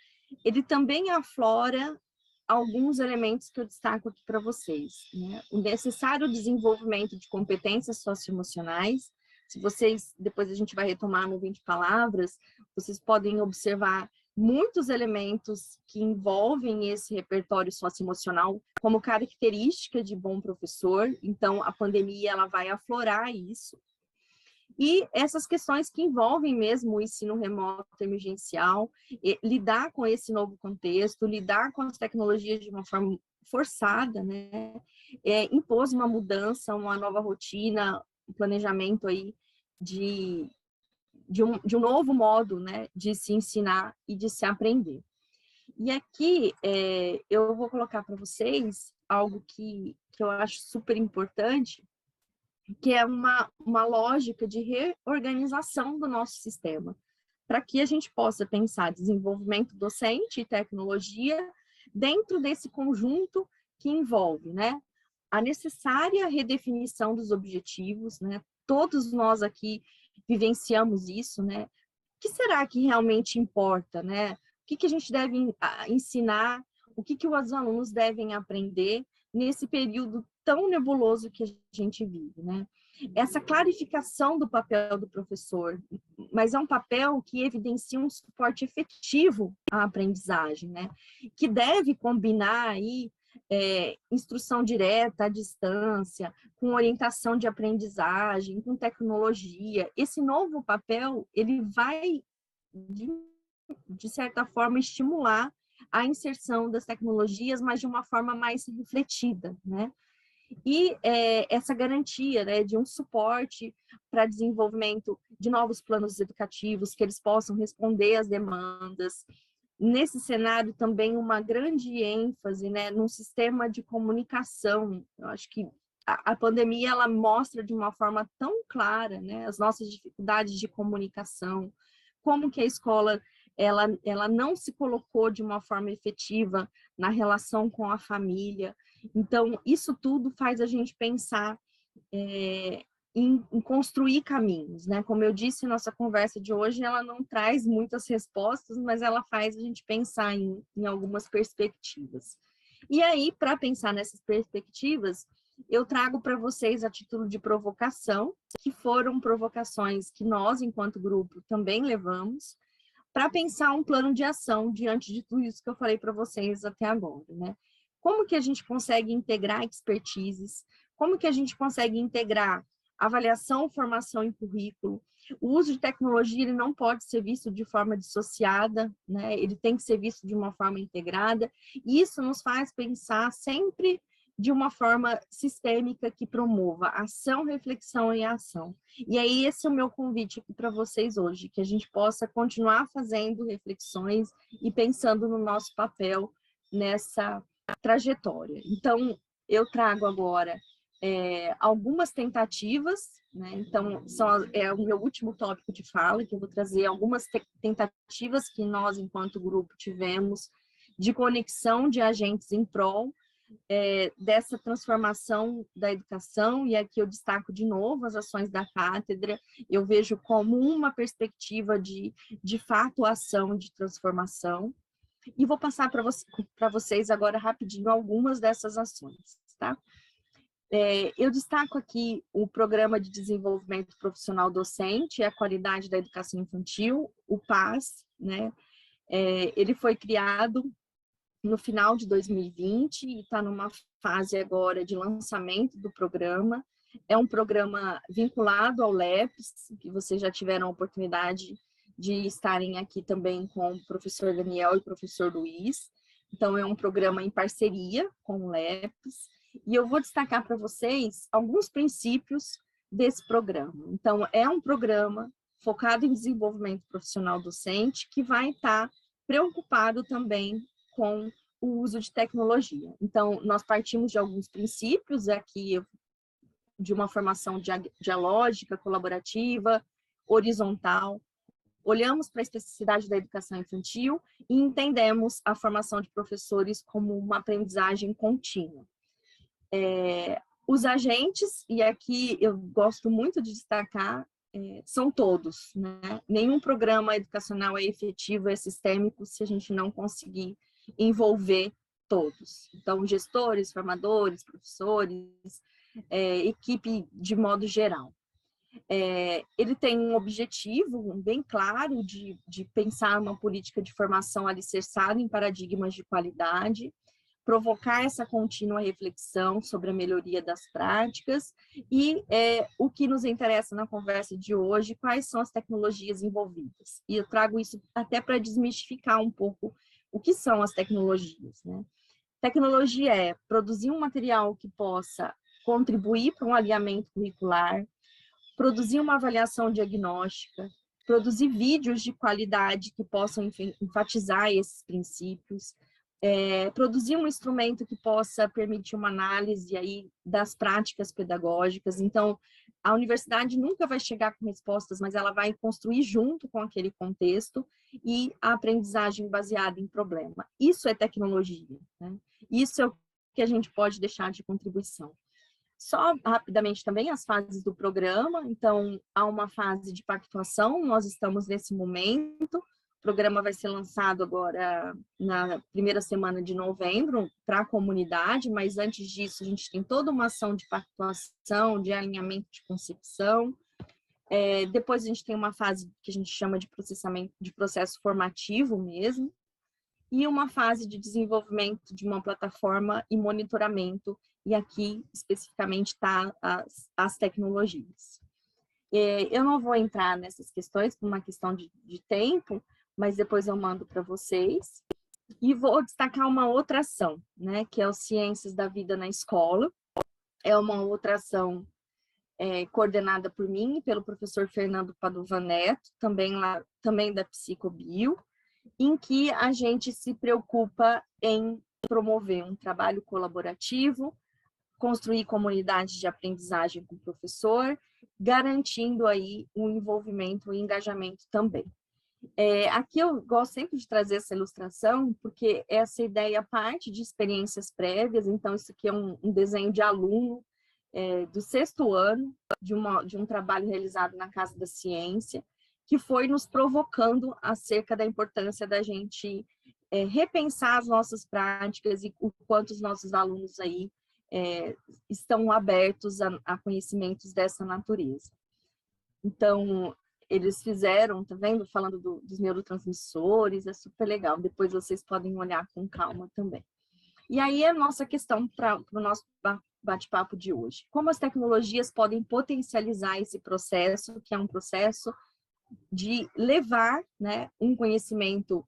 ele também aflora alguns elementos que eu destaco aqui para vocês, né? O necessário desenvolvimento de competências socioemocionais. Se vocês, depois a gente vai retomar no 20 palavras, vocês podem observar muitos elementos que envolvem esse repertório socioemocional como característica de bom professor. Então, a pandemia ela vai aflorar isso. E essas questões que envolvem mesmo o ensino remoto emergencial, lidar com esse novo contexto, lidar com as tecnologias de uma forma forçada, né? Impôs uma mudança, uma nova rotina, um planejamento aí de um novo modo, né, de se ensinar e de se aprender. E aqui eu vou colocar para vocês algo que eu acho super importante, que é uma lógica de reorganização do nosso sistema, para que a gente possa pensar desenvolvimento docente e tecnologia dentro desse conjunto que envolve, né, a necessária redefinição dos objetivos, né? Todos nós aqui vivenciamos isso, né? O que será que realmente importa, né? O que a gente deve ensinar, o que os alunos devem aprender nesse período tão nebuloso que a gente vive, né? Essa clarificação do papel do professor, mas é um papel que evidencia um suporte efetivo à aprendizagem, né? Que deve combinar aí instrução direta à distância, com orientação de aprendizagem, com tecnologia. Esse novo papel, ele vai, de certa forma, estimular a inserção das tecnologias, mas de uma forma mais refletida, né? E essa garantia, né, de um suporte para desenvolvimento de novos planos educativos, que eles possam responder às demandas. Nesse cenário, também uma grande ênfase, né, num sistema de comunicação. Eu acho que a pandemia, ela mostra de uma forma tão clara, né, as nossas dificuldades de comunicação, como que a escola ela não se colocou de uma forma efetiva na relação com a família. Então, isso tudo faz a gente pensar em construir caminhos, né? Como eu disse, nossa conversa de hoje, ela não traz muitas respostas, mas ela faz a gente pensar em algumas perspectivas. E aí, para pensar nessas perspectivas, eu trago para vocês a título de provocação, que foram provocações que nós, enquanto grupo, também levamos, para pensar um plano de ação diante de tudo isso que eu falei para vocês até agora, né? Como que a gente consegue integrar expertises? Como que a gente consegue integrar avaliação, formação e currículo? O uso de tecnologia, ele não pode ser visto de forma dissociada, né? Ele tem que ser visto de uma forma integrada, e isso nos faz pensar sempre de uma forma sistêmica que promova ação, reflexão e ação. E aí esse é o meu convite aqui para vocês hoje, que a gente possa continuar fazendo reflexões e pensando no nosso papel nessa trajetória. Então, eu trago agora algumas tentativas, né? Então, é o meu último tópico de fala, que eu vou trazer algumas tentativas que nós, enquanto grupo, tivemos de conexão de agentes em prol dessa transformação da educação, e aqui eu destaco de novo as ações da cátedra, eu vejo como uma perspectiva de fato, ação de transformação, e vou passar para vocês agora rapidinho algumas dessas ações, tá? Eu destaco aqui o Programa de Desenvolvimento Profissional Docente e a Qualidade da Educação Infantil, o PAS, né? Ele foi criado no final de 2020 e está numa fase agora de lançamento do programa. É um programa vinculado ao LEPS, que vocês já tiveram a oportunidade de estarem aqui também com o professor Daniel e o professor Luiz. Então, é um programa em parceria com o LEPS. E eu vou destacar para vocês alguns princípios desse programa. Então, é um programa focado em desenvolvimento profissional docente que vai estar preocupado também com o uso de tecnologia. Então, nós partimos de alguns princípios aqui, de uma formação dialógica, colaborativa, horizontal. Olhamos para a especificidade da educação infantil e entendemos a formação de professores como uma aprendizagem contínua. Os agentes, e aqui eu gosto muito de destacar, são todos, né? Nenhum programa educacional é efetivo, é sistêmico, se a gente não conseguir envolver todos. Então, gestores, formadores, professores, equipe de modo geral. Ele tem um objetivo bem claro de pensar uma política de formação alicerçada em paradigmas de qualidade, provocar essa contínua reflexão sobre a melhoria das práticas e o que nos interessa na conversa de hoje, quais são as tecnologias envolvidas. E eu trago isso até para desmistificar um pouco o que são as tecnologias, né? Tecnologia é produzir um material que possa contribuir para um alinhamento curricular, produzir uma avaliação diagnóstica, produzir vídeos de qualidade que possam enfatizar esses princípios, produzir um instrumento que possa permitir uma análise aí das práticas pedagógicas. Então, a universidade nunca vai chegar com respostas, mas ela vai construir junto com aquele contexto e a aprendizagem baseada em problema. Isso é tecnologia, né? Isso é o que a gente pode deixar de contribuição. Só rapidamente também as fases do programa. Então, há uma fase de pactuação, nós estamos nesse momento. O programa vai ser lançado agora na primeira semana de novembro para a comunidade, mas antes disso a gente tem toda uma ação de pactuação, de alinhamento de concepção. Depois a gente tem uma fase que a gente chama de processamento, de processo formativo mesmo, e uma fase de desenvolvimento de uma plataforma e monitoramento, e aqui especificamente está as tecnologias. Eu não vou entrar nessas questões por uma questão de tempo, mas depois eu mando para vocês. E vou destacar uma outra ação, né, que é o Ciências da Vida na Escola. É uma outra ação coordenada por mim e pelo professor Fernando Padova Neto, também da Psicobio, em que a gente se preocupa em promover um trabalho colaborativo, construir comunidades de aprendizagem com o professor, garantindo aí o envolvimento e engajamento também. Aqui eu gosto sempre de trazer essa ilustração, porque essa ideia parte de experiências prévias. Então isso aqui é um desenho de aluno do 6º ano, de um trabalho realizado na Casa da Ciência, que foi nos provocando acerca da importância da gente repensar as nossas práticas e o quanto os nossos alunos aí estão abertos a conhecimentos dessa natureza. Então, eles fizeram, tá vendo? Falando dos neurotransmissores, é super legal. Depois vocês podem olhar com calma também. E aí a nossa questão para o nosso bate-papo de hoje. Como as tecnologias podem potencializar esse processo, que é um processo de levar, né, um conhecimento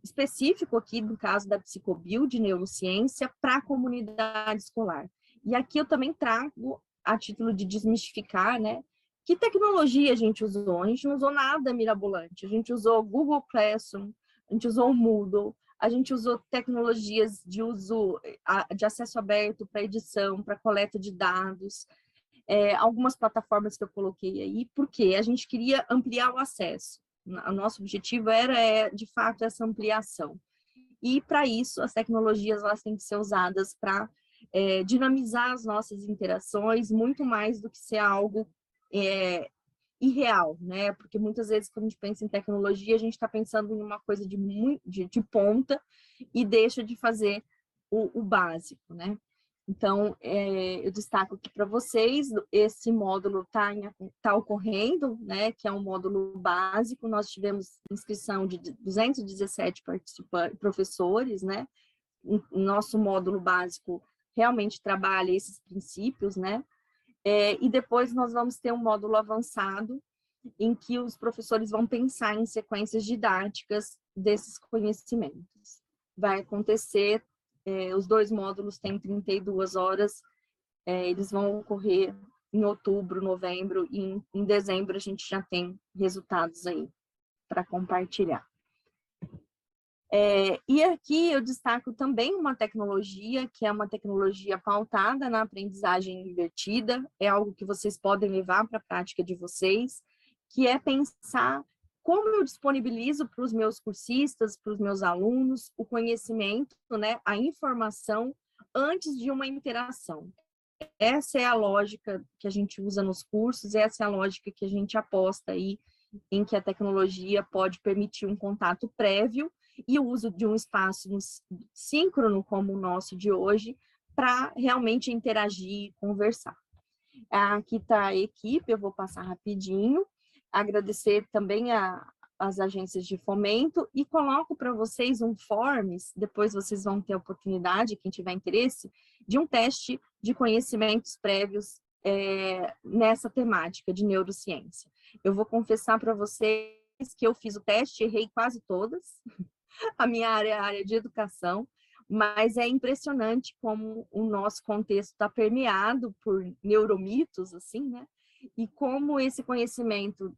específico aqui, no caso da Psicobio, de neurociência, para a comunidade escolar. E aqui eu também trago, a título de desmistificar, né, que tecnologia a gente usou? A gente não usou nada mirabolante, a gente usou Google Classroom, a gente usou o Moodle, a gente usou tecnologias de de acesso aberto para edição, para coleta de dados, algumas plataformas que eu coloquei aí, porque a gente queria ampliar o acesso. O nosso objetivo era, de fato, essa ampliação. E, para isso, as tecnologias elas têm que ser usadas para dinamizar as nossas interações, muito mais do que ser algo irreal, né? Porque muitas vezes, quando a gente pensa em tecnologia, a gente está pensando em uma coisa de ponta e deixa de fazer o básico, né? Então, eu destaco aqui para vocês, esse módulo tá ocorrendo, né, que é um módulo básico. Nós tivemos inscrição de 217 professores, né? O nosso módulo básico realmente trabalha esses princípios, né? E depois nós vamos ter um módulo avançado, em que os professores vão pensar em sequências didáticas desses conhecimentos. Vai acontecer, os 2 módulos têm 32 horas, eles vão ocorrer em outubro, novembro, e em dezembro a gente já tem resultados aí para compartilhar. E aqui eu destaco também uma tecnologia, que é uma tecnologia pautada na aprendizagem invertida, é algo que vocês podem levar para a prática de vocês, que é pensar como eu disponibilizo para os meus cursistas, para os meus alunos, o conhecimento, né, a informação, antes de uma interação. Essa é a lógica que a gente usa nos cursos, essa é a lógica que a gente aposta aí, em que a tecnologia pode permitir um contato prévio e o uso de um espaço síncrono como o nosso de hoje, para realmente interagir e conversar. Aqui está a equipe, eu vou passar rapidinho. Agradecer também às agências de fomento e coloco para vocês um forms, depois vocês vão ter a oportunidade, quem tiver interesse, de um teste de conhecimentos prévios nessa temática de neurociência. Eu vou confessar para vocês que eu fiz o teste, errei quase todas, a minha área é a área de educação, mas é impressionante como o nosso contexto está permeado por neuromitos, assim, né? e como esse conhecimento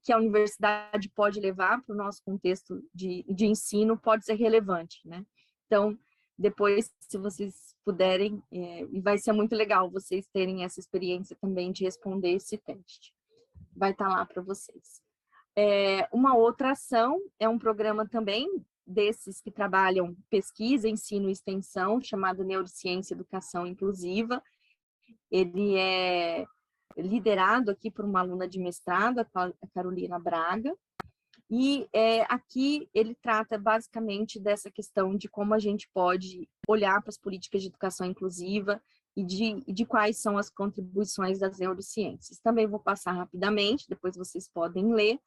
que a universidade pode levar para o nosso contexto de ensino pode ser relevante, né? Então, depois, se vocês puderem, e vai ser muito legal vocês terem essa experiência também de responder esse teste. Vai estar lá para vocês. Uma outra ação é um programa também desses que trabalham pesquisa, ensino e extensão, chamado Neurociência e Educação Inclusiva. Ele é liderado aqui por uma aluna de mestrado, a Carolina Braga, e aqui ele trata basicamente dessa questão de como a gente pode olhar para as políticas de educação inclusiva e de quais são as contribuições das neurociências. Também vou passar rapidamente, depois vocês podem ler.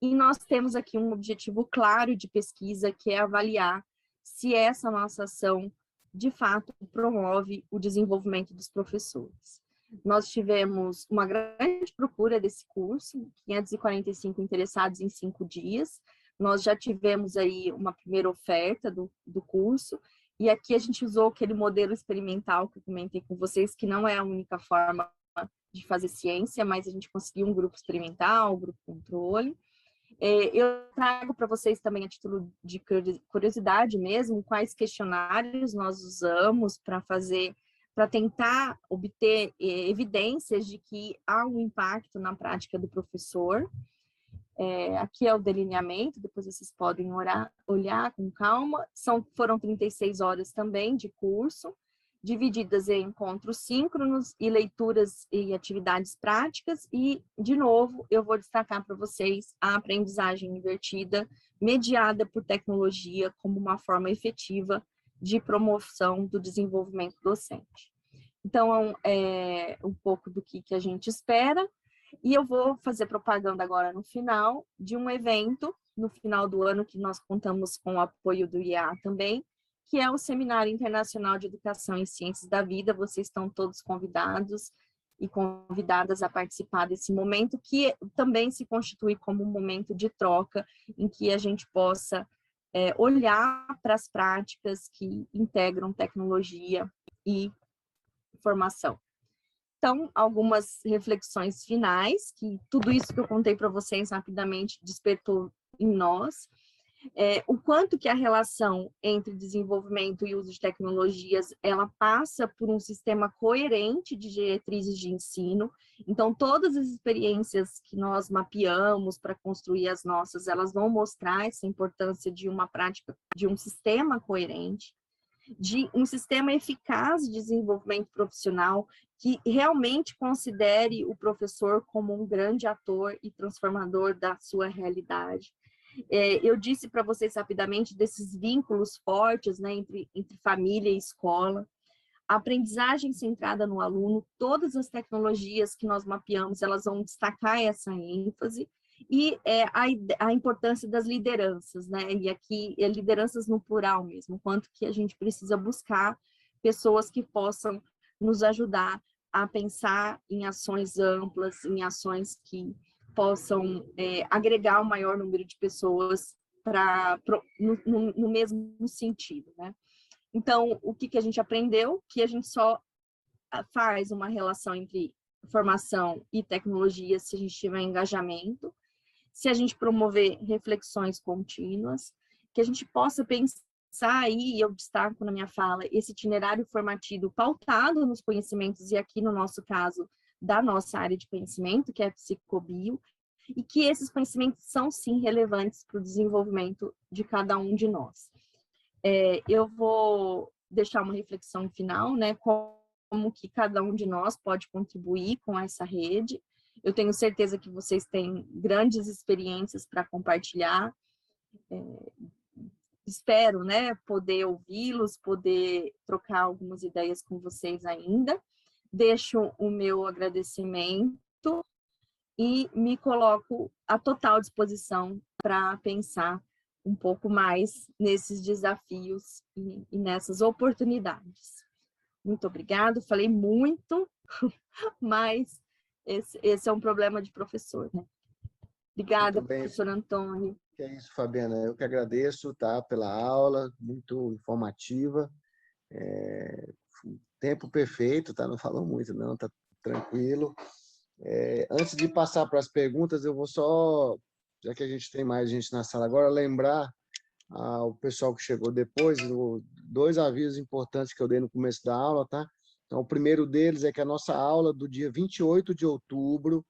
E nós temos aqui um objetivo claro de pesquisa, que é avaliar se essa nossa ação, de fato, promove o desenvolvimento dos professores. Nós tivemos uma grande procura desse curso, 545 interessados em 5 dias. Nós já tivemos aí uma primeira oferta do curso, e aqui a gente usou aquele modelo experimental que eu comentei com vocês, que não é a única forma de fazer ciência, mas a gente conseguiu um grupo experimental, um grupo controle. Eu trago para vocês também, a título de curiosidade mesmo, quais questionários nós usamos para tentar obter evidências de que há um impacto na prática do professor. Aqui é o delineamento, depois vocês podem olhar com calma. Foram 36 horas também de curso, divididas em encontros síncronos e leituras e atividades práticas. E, de novo, eu vou destacar para vocês a aprendizagem invertida, mediada por tecnologia, como uma forma efetiva de promoção do desenvolvimento docente. Então, é um pouco do que a gente espera. E eu vou fazer propaganda agora no final de um evento, no final do ano, que nós contamos com o apoio do IA também, que é o Seminário Internacional de Educação em Ciências da Vida. Vocês estão todos convidados e convidadas a participar desse momento, que também se constitui como um momento de troca, em que a gente possa olhar para as práticas que integram tecnologia e formação. Então, algumas reflexões finais, que tudo isso que eu contei para vocês rapidamente despertou em nós. O quanto que a relação entre desenvolvimento e uso de tecnologias, ela passa por um sistema coerente de diretrizes de ensino. Então, todas as experiências que nós mapeamos para construir as nossas, elas vão mostrar essa importância de uma prática, de um sistema coerente, de um sistema eficaz de desenvolvimento profissional que realmente considere o professor como um grande ator e transformador da sua realidade. Eu disse para vocês rapidamente desses vínculos fortes, né, entre família e escola, a aprendizagem centrada no aluno, todas as tecnologias que nós mapeamos, elas vão destacar essa ênfase, e a importância das lideranças, né, e aqui lideranças no plural mesmo, quanto que a gente precisa buscar pessoas que possam nos ajudar a pensar em ações amplas, em ações que possam agregar o maior número de pessoas no mesmo sentido, né? Então, o que a gente aprendeu? Que a gente só faz uma relação entre formação e tecnologia se a gente tiver engajamento, se a gente promover reflexões contínuas, que a gente possa pensar aí, eu destaco na minha fala, esse itinerário formativo pautado nos conhecimentos, e aqui no nosso caso, da nossa área de conhecimento, que é a psicobio, e que esses conhecimentos são, sim, relevantes para o desenvolvimento de cada um de nós. Eu vou deixar uma reflexão final, né, como que cada um de nós pode contribuir com essa rede. Eu tenho certeza que vocês têm grandes experiências para compartilhar. Espero, né, poder ouvi-los, poder trocar algumas ideias com vocês ainda. Deixo o meu agradecimento e me coloco à total disposição para pensar um pouco mais nesses desafios e nessas oportunidades. Muito obrigada, falei muito, mas esse é um problema de professor, né? Obrigada, professor Antônio. É isso, Fabiana. Eu que agradeço, tá, pela aula, muito informativa. Tempo perfeito, tá? Não falou muito, não, tá tranquilo. Antes de passar para as perguntas, eu vou só, já que a gente tem mais gente na sala agora, lembrar ao pessoal que chegou depois, dois avisos importantes que eu dei no começo da aula, tá? Então, o primeiro deles é que a nossa aula do dia 28 de outubro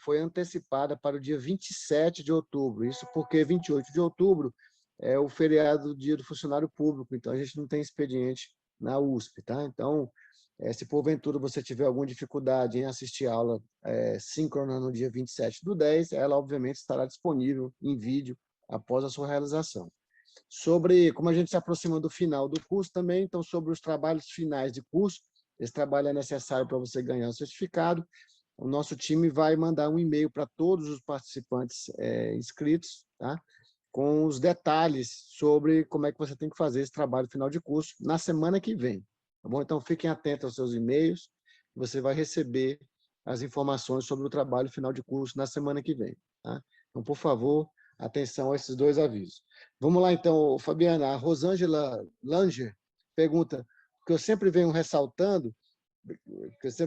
foi antecipada para o dia 27 de outubro. Isso porque 28 de outubro é o feriado do Dia do Funcionário Público, então a gente não tem expediente na USP, tá? Então, se porventura você tiver alguma dificuldade em assistir a aula síncrona no dia 27/10, ela obviamente estará disponível em vídeo após a sua realização. Sobre como a gente se aproxima do final do curso também, então sobre os trabalhos finais de curso, esse trabalho é necessário para você ganhar o certificado. O nosso time vai mandar um e-mail para todos os participantes inscritos, tá? Com os detalhes sobre como é que você tem que fazer esse trabalho final de curso na semana que vem. Tá bom? Então, fiquem atentos aos seus e-mails, você vai receber as informações sobre o trabalho final de curso na semana que vem. Tá? Então, por favor, atenção a esses dois avisos. Vamos lá, então, Fabiana. A Rosângela Langer pergunta, que eu sempre venho ressaltando,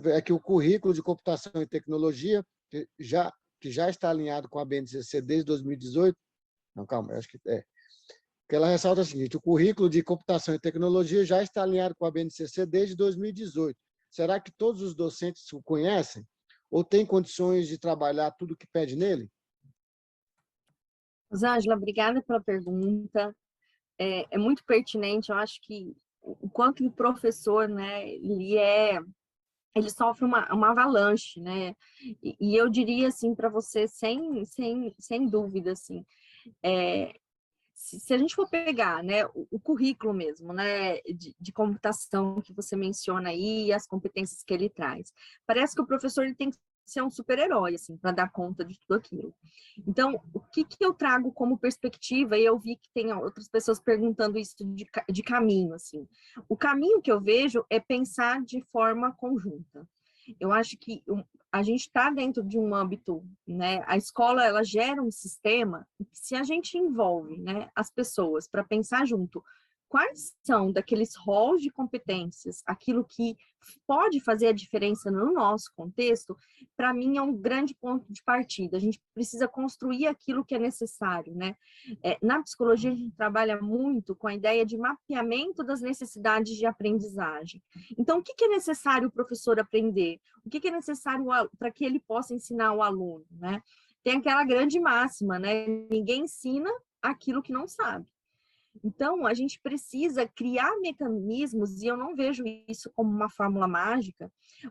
é que o currículo de computação e tecnologia, que já está alinhado com a BNCC desde 2018, não, calma, eu acho que que ela ressalta o seguinte: o currículo de computação e tecnologia já está alinhado com a BNCC desde 2018. Será que todos os docentes o conhecem? Ou têm condições de trabalhar tudo que pede nele? Rosângela, obrigada pela pergunta. É muito pertinente. Eu acho que o quanto o professor, né, ele sofre uma avalanche, né? E eu diria assim para você, sem dúvida, assim, se a gente for pegar, né, o currículo mesmo, né, de computação que você menciona aí, as competências que ele traz, parece que o professor ele tem que ser um super-herói, assim, para dar conta de tudo aquilo. Então, o que eu trago como perspectiva, e eu vi que tem outras pessoas perguntando isso de caminho, assim. O caminho que eu vejo é pensar de forma conjunta. Eu acho que a gente está dentro de um âmbito, né? A escola, ela gera um sistema que, se a gente envolve, né, as pessoas para pensar junto quais são daqueles roles de competências, aquilo que pode fazer a diferença no nosso contexto, para mim é um grande ponto de partida. A gente precisa construir aquilo que é necessário, né? Na psicologia, a gente trabalha muito com a ideia de mapeamento das necessidades de aprendizagem. Então, o que é necessário o professor aprender? O que é necessário para que ele possa ensinar o aluno, né? Tem aquela grande máxima, né? Ninguém ensina aquilo que não sabe. Então, a gente precisa criar mecanismos, e eu não vejo isso como uma fórmula mágica,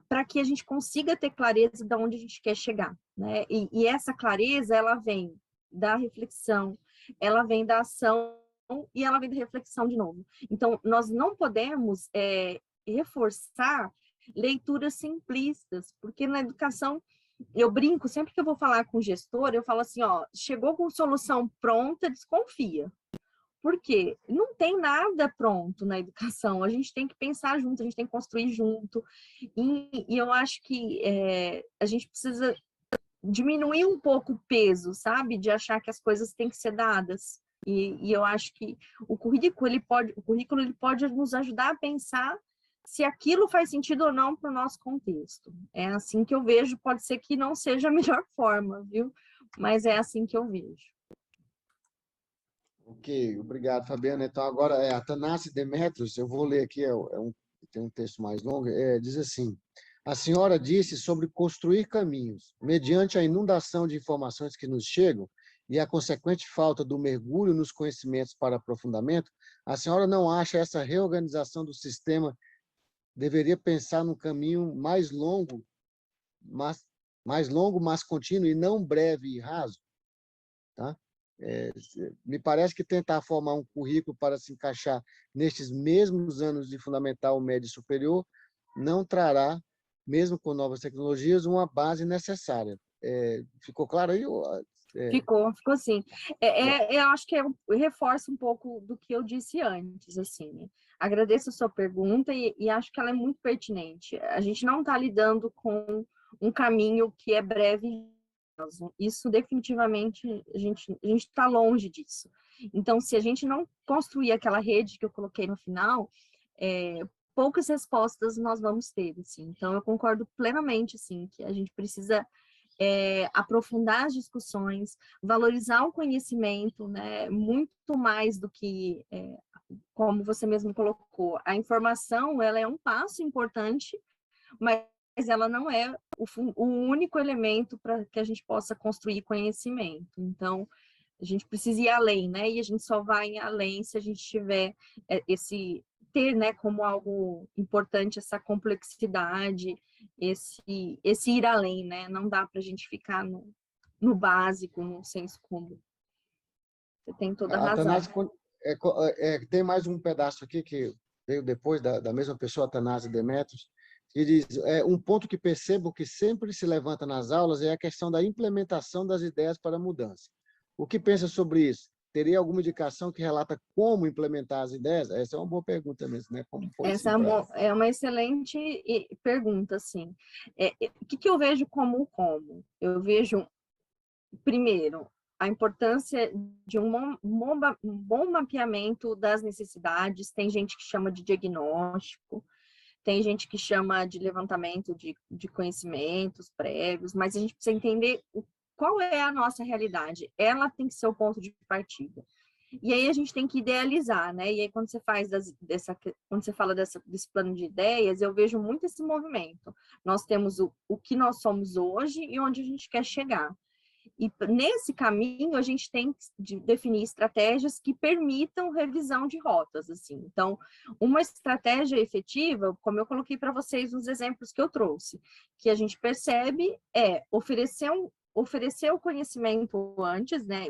para que a gente consiga ter clareza de onde a gente quer chegar, né? E essa clareza, ela vem da reflexão, ela vem da ação e ela vem da reflexão de novo. Então, nós não podemos reforçar leituras simplistas, porque na educação, eu brinco, sempre que eu vou falar com o gestor, eu falo assim, ó, chegou com solução pronta, desconfia. Por quê? Não tem nada pronto na educação, a gente tem que pensar junto, a gente tem que construir junto, e eu acho que a gente precisa diminuir um pouco o peso, sabe? De achar que as coisas têm que ser dadas. E eu acho que o currículo ele pode nos ajudar a pensar se aquilo faz sentido ou não para o nosso contexto. É assim que eu vejo, pode ser que não seja a melhor forma, viu? Mas é assim que eu vejo. Ok, obrigado, Fabiana. Então, agora, Atanásio Demetrios, eu vou ler aqui, tem um texto mais longo, diz assim: a senhora disse sobre construir caminhos. Mediante a inundação de informações que nos chegam e a consequente falta do mergulho nos conhecimentos para aprofundamento, a senhora não acha essa reorganização do sistema deveria pensar num caminho mais longo, mas contínuo e não breve e raso? Tá? Me parece que tentar formar um currículo para se encaixar nestes mesmos anos de fundamental, médio e superior não trará, mesmo com novas tecnologias, uma base necessária. Ficou claro aí? Ficou assim. Eu acho que eu reforço um pouco do que eu disse antes, assim. Agradeço a sua pergunta e acho que ela é muito pertinente. A gente não está lidando com um caminho que é breve. Isso definitivamente a gente está longe disso. Então, se a gente não construir aquela rede que eu coloquei no final, poucas respostas nós vamos ter, assim. Então, eu concordo plenamente, assim, que a gente precisa aprofundar as discussões, valorizar o conhecimento, né, muito mais do que, como você mesmo colocou, a informação, ela é um passo importante, mas ela não é o único elemento para que a gente possa construir conhecimento. Então, a gente precisa ir além, né? E a gente só vai além se a gente tiver ter, né, como algo importante essa complexidade, esse ir além, né? Não dá para a gente ficar no básico, no senso comum. Você tem toda a razão. Atanásio, tem mais um pedaço aqui que veio depois da mesma pessoa, Atanásio Demetrios, que diz, um ponto que percebo que sempre se levanta nas aulas é a questão da implementação das ideias para a mudança. O que pensa sobre isso? Teria alguma indicação que relata como implementar as ideias? Essa é uma boa pergunta mesmo, né? Como foi Essa é uma excelente pergunta, assim. O que eu vejo como? Eu vejo, primeiro, a importância de um bom mapeamento das necessidades. Tem gente que chama de diagnóstico, tem gente que chama de levantamento de conhecimentos prévios, mas a gente precisa entender qual é a nossa realidade. Ela tem que ser o ponto de partida. E aí a gente tem que idealizar, né? E aí quando você quando você fala desse plano de ideias, eu vejo muito esse movimento. Nós temos o que nós somos hoje e onde a gente quer chegar. E nesse caminho a gente tem que definir estratégias que permitam revisão de rotas, assim. Então, uma estratégia efetiva, como eu coloquei para vocês nos exemplos que eu trouxe, que a gente percebe oferecer o conhecimento antes, né,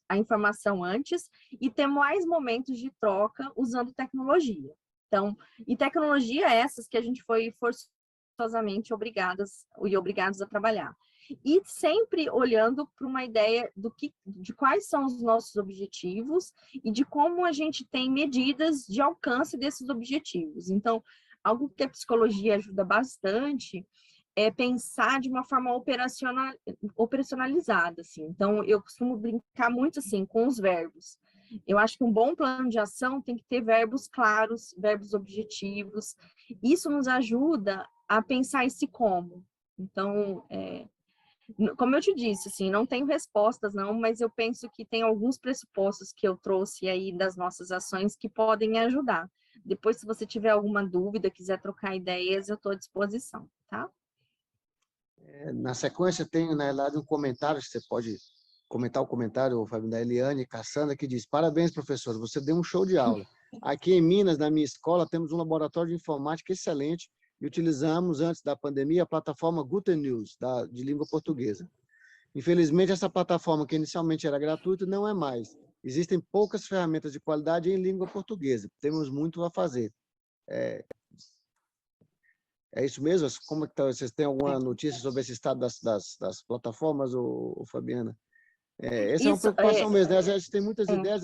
a informação antes, e ter mais momentos de troca usando tecnologia. Então, e tecnologia essas que a gente foi forçosamente obrigados a trabalhar. E sempre olhando para uma ideia de quais são os nossos objetivos e de como a gente tem medidas de alcance desses objetivos. Então, algo que a psicologia ajuda bastante é pensar de uma forma operacionalizada, assim. Então, eu costumo brincar muito, assim, com os verbos. Eu acho que um bom plano de ação tem que ter verbos claros, verbos objetivos. Isso nos ajuda a pensar esse como. Então, como eu te disse, assim, não tenho respostas, não, mas eu penso que tem alguns pressupostos que eu trouxe aí das nossas ações que podem ajudar. Depois, se você tiver alguma dúvida, quiser trocar ideias, eu estou à disposição, tá? Na sequência, tem, na verdade, um comentário, você pode comentar o comentário, Fábio, da Eliane Cassandra, que diz: parabéns, professor, você deu um show de aula. Aqui em Minas, na minha escola, temos um laboratório de informática excelente e utilizamos, antes da pandemia, a plataforma Guten News, de língua portuguesa. Infelizmente, essa plataforma, que inicialmente era gratuita, não é mais. Existem poucas ferramentas de qualidade em língua portuguesa. Temos muito a fazer. É isso mesmo? Como que tá? Vocês têm alguma notícia sobre esse estado das plataformas, Fabiana? Essa é uma preocupação mesmo, né? A gente tem muitas ideias.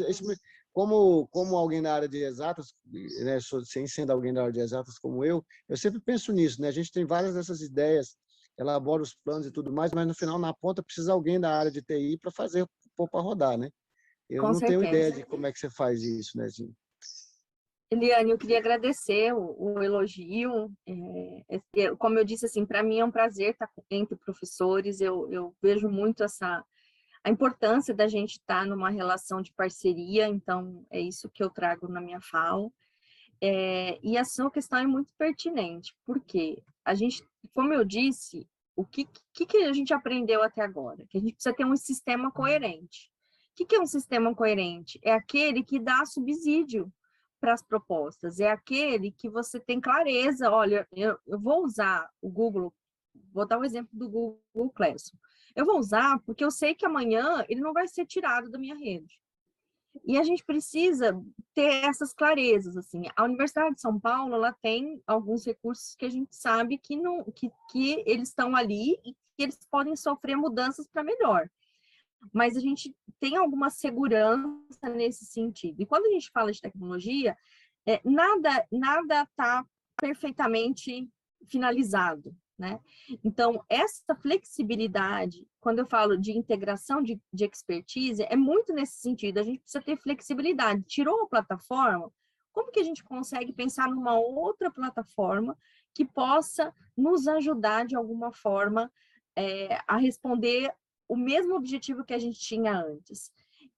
Como alguém da área de exatas, né, sem sendo alguém da área de exatas como eu sempre penso nisso, né? A gente tem várias dessas ideias, elabora os planos e tudo mais, mas no final, na ponta, precisa alguém da área de TI para fazer, pôr para rodar, né? Eu Com não tenho certeza. ideia de como é que você faz isso, né, assim. Eliane, eu queria agradecer o elogio. Como eu disse, assim, para mim é um prazer estar entre professores. Eu vejo muito a importância da gente estar numa relação de parceria, então é isso que eu trago na minha fala. E a sua questão é muito pertinente, porque a gente, como eu disse, o que a gente aprendeu até agora? Que a gente precisa ter um sistema coerente. O que é um sistema coerente? É aquele que dá subsídio para as propostas, é aquele que você tem clareza, olha, eu vou usar o Google, vou dar o exemplo do Google Classroom. Eu vou usar porque eu sei que amanhã ele não vai ser tirado da minha rede. E a gente precisa ter essas clarezas, assim. A Universidade de São Paulo, ela tem alguns recursos que a gente sabe que eles estão ali e que eles podem sofrer mudanças para melhor. Mas a gente tem alguma segurança nesse sentido. E quando a gente fala de tecnologia, nada está perfeitamente finalizado, né? Então, essa flexibilidade, quando eu falo de integração de expertise, é muito nesse sentido. A gente precisa ter flexibilidade. Tirou a plataforma, como que a gente consegue pensar numa outra plataforma que possa nos ajudar de alguma forma a responder o mesmo objetivo que a gente tinha antes.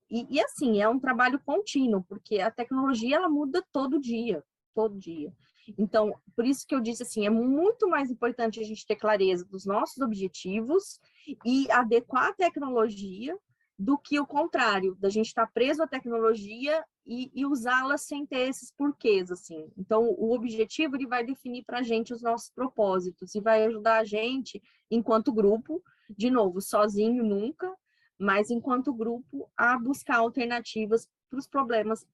E assim, é um trabalho contínuo, porque a tecnologia ela muda todo dia, todo dia. Então, por isso que eu disse assim, é muito mais importante a gente ter clareza dos nossos objetivos e adequar a tecnologia do que o contrário, da gente estar preso à tecnologia e usá-la sem ter esses porquês, assim. Então, o objetivo, ele vai definir para a gente os nossos propósitos e vai ajudar a gente, enquanto grupo, de novo, sozinho nunca, mas enquanto grupo, a buscar alternativas para os problemas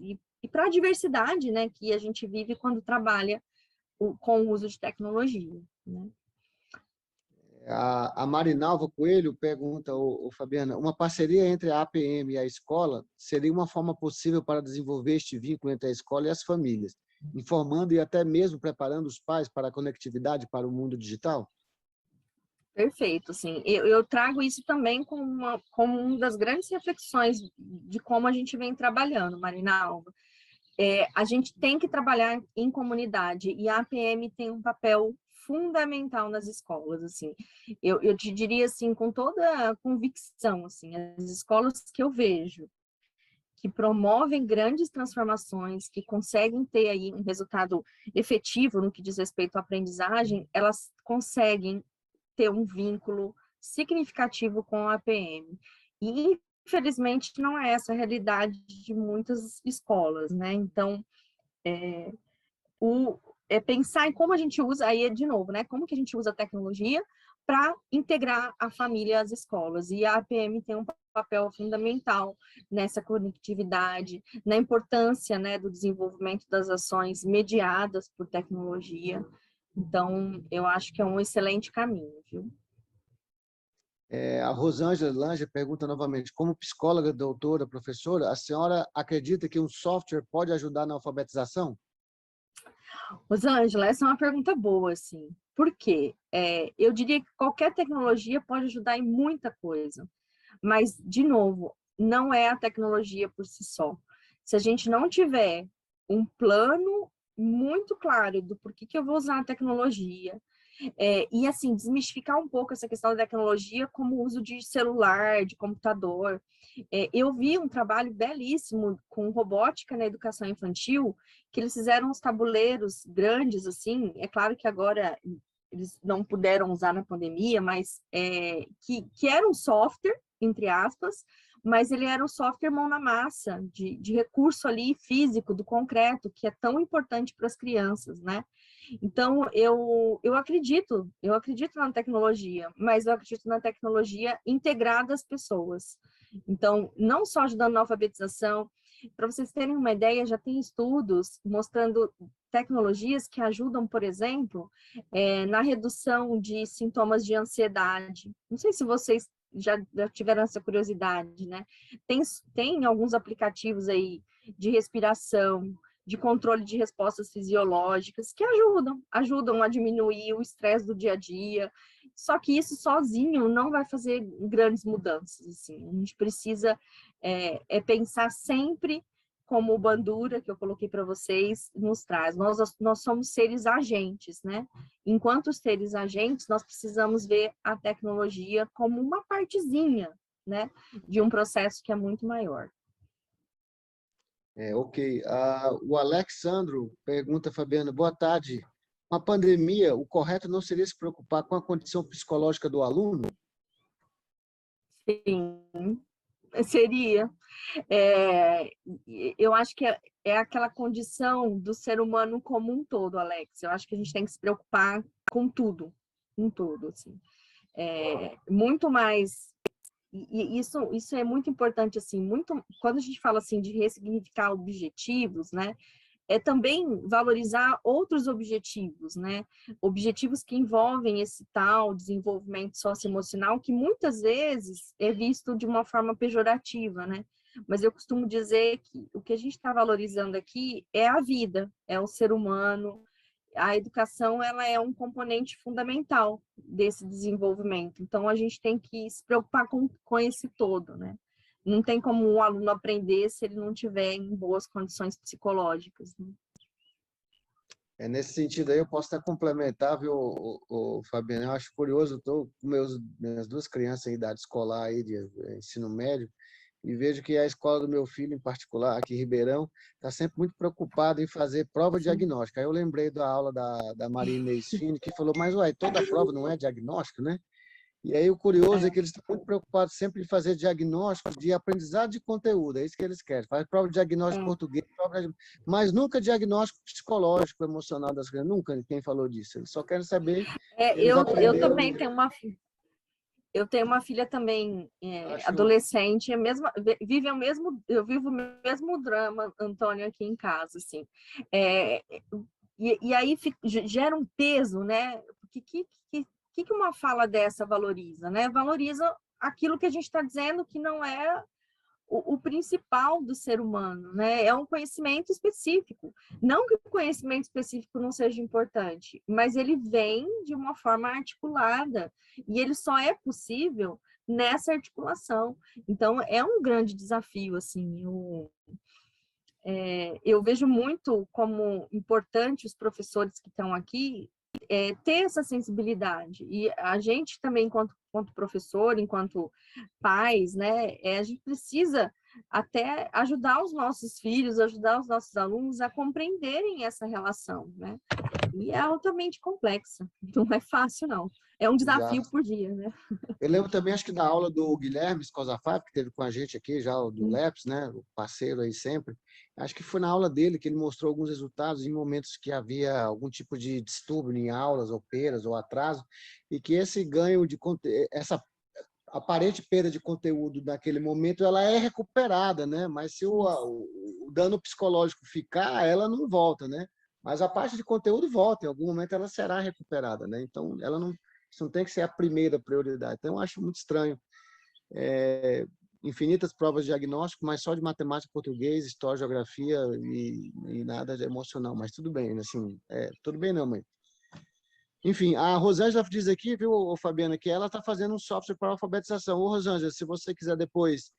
e para a diversidade, né, que a gente vive quando trabalha com o uso de tecnologia, né? A Marinalva Coelho pergunta, Fabiana, uma parceria entre a APM e a escola seria uma forma possível para desenvolver este vínculo entre a escola e as famílias, informando e até mesmo preparando os pais para a conectividade para o mundo digital? Perfeito, sim. Eu trago isso também como uma das grandes reflexões de como a gente vem trabalhando, Marinalva. A gente tem que trabalhar em comunidade e a APM tem um papel fundamental nas escolas, assim. Eu te diria, assim, com toda a convicção, assim, as escolas que eu vejo que promovem grandes transformações, que conseguem ter aí um resultado efetivo no que diz respeito à aprendizagem, elas conseguem ter um vínculo significativo com a APM. E, infelizmente, não é essa a realidade de muitas escolas, né? Então, pensar em como a gente usa, aí é de novo, né? Como que a gente usa a tecnologia para integrar a família às escolas. E a APM tem um papel fundamental nessa conectividade, na importância, né, do desenvolvimento das ações mediadas por tecnologia. Então, eu acho que é um excelente caminho, viu? A Rosângela Lange pergunta novamente, como psicóloga, doutora, professora, a senhora acredita que um software pode ajudar na alfabetização? Rosângela, essa é uma pergunta boa, assim. Por quê? Eu diria que qualquer tecnologia pode ajudar em muita coisa, mas, de novo, não é a tecnologia por si só. Se a gente não tiver um plano muito claro do porquê que eu vou usar a tecnologia, e assim, desmistificar um pouco essa questão da tecnologia como uso de celular, de computador. Eu vi um trabalho belíssimo com robótica na educação infantil, que eles fizeram uns tabuleiros grandes, assim, é claro que agora eles não puderam usar na pandemia, mas que era um software, entre aspas, mas ele era um software mão na massa, de recurso ali físico, do concreto, que é tão importante para as crianças, né? Então, eu acredito na tecnologia, mas eu acredito na tecnologia integrada às pessoas. Então, não só ajudando na alfabetização, para vocês terem uma ideia, já tem estudos mostrando tecnologias que ajudam, por exemplo, na redução de sintomas de ansiedade. Não sei se vocês já tiveram essa curiosidade, né? Tem alguns aplicativos aí de respiração, de controle de respostas fisiológicas, que ajudam a diminuir o estresse do dia a dia. Só que isso sozinho não vai fazer grandes mudanças, assim. A gente precisa pensar sempre como o Bandura, que eu coloquei para vocês, nos traz. Nós somos seres agentes, né? Enquanto seres agentes, nós precisamos ver a tecnologia como uma partezinha, né, de um processo que é muito maior. Ok. O Alexandro pergunta, Fabiana, boa tarde. Com a pandemia, o correto não seria se preocupar com a condição psicológica do aluno? Sim, seria. Eu acho que é aquela condição do ser humano como um todo, Alex. Eu acho que a gente tem que se preocupar com tudo, assim. Muito mais. E isso é muito importante, assim, quando a gente fala assim de ressignificar objetivos, né? É também valorizar outros objetivos, né? Objetivos que envolvem esse tal desenvolvimento socioemocional, que muitas vezes é visto de uma forma pejorativa, né? Mas eu costumo dizer que o que a gente está valorizando aqui é a vida, é o ser humano. A educação, ela é um componente fundamental desse desenvolvimento. Então, a gente tem que se preocupar com esse todo, né? não tem como o aluno aprender se ele não tiver em boas condições psicológicas, né? Nesse sentido aí, eu posso até complementar, viu, Fabiana? Eu acho curioso, eu estou com minhas duas crianças em idade escolar aí, de ensino médio, e vejo que a escola do meu filho, em particular, aqui em Ribeirão, está sempre muito preocupada em fazer prova diagnóstica. Aí eu lembrei da aula da Maria Inês Fini, que falou, mas uai, toda prova não é diagnóstico, né? E aí o curioso é que eles estão muito preocupados sempre em fazer diagnóstico de aprendizado de conteúdo, é isso que eles querem. Faz prova de diagnóstico português, mas nunca diagnóstico psicológico, emocional das crianças. Nunca quem falou disso. Eles só querem saber se eles eu aprenderam. também tenho uma filha também adolescente, eu vivo o mesmo drama, Antônio, aqui em casa, assim. E aí gera um peso, né? Porque que uma fala dessa valoriza, né? Valoriza aquilo que a gente está dizendo que não é o principal do ser humano, né? É um conhecimento específico. Não que o conhecimento específico não seja importante, mas ele vem de uma forma articulada e ele só é possível nessa articulação. Então, é um grande desafio, assim. Eu vejo muito como importante os professores que estão aqui ter essa sensibilidade. E a gente também, enquanto professor, enquanto pais, né, a gente precisa até ajudar os nossos filhos, ajudar os nossos alunos a compreenderem essa relação, né? E é altamente complexa, não é fácil, não. É um desafio Exato. por dia, né? Eu lembro também, acho que da aula do Guilherme Scosafato, que teve com a gente aqui, já do LEPS, né? O parceiro aí sempre. Acho que foi na aula dele que ele mostrou alguns resultados em momentos que havia algum tipo de distúrbio em aulas, ou perdas, ou atraso, e que esse ganho de essa aparente perda de conteúdo naquele momento, ela é recuperada, né? Mas se o dano psicológico ficar, ela não volta, né? Mas a parte de conteúdo volta, em algum momento ela será recuperada, né? Então, isso não tem que ser a primeira prioridade. Então, eu acho muito estranho. Infinitas provas de diagnóstico, mas só de matemática, português, história, geografia e nada de emocional. Mas tudo bem, assim, tudo bem não, mãe. Enfim, a Rosângela diz aqui, viu, Fabiana, que ela está fazendo um software para alfabetização. Ô, Rosângela, se você quiser depois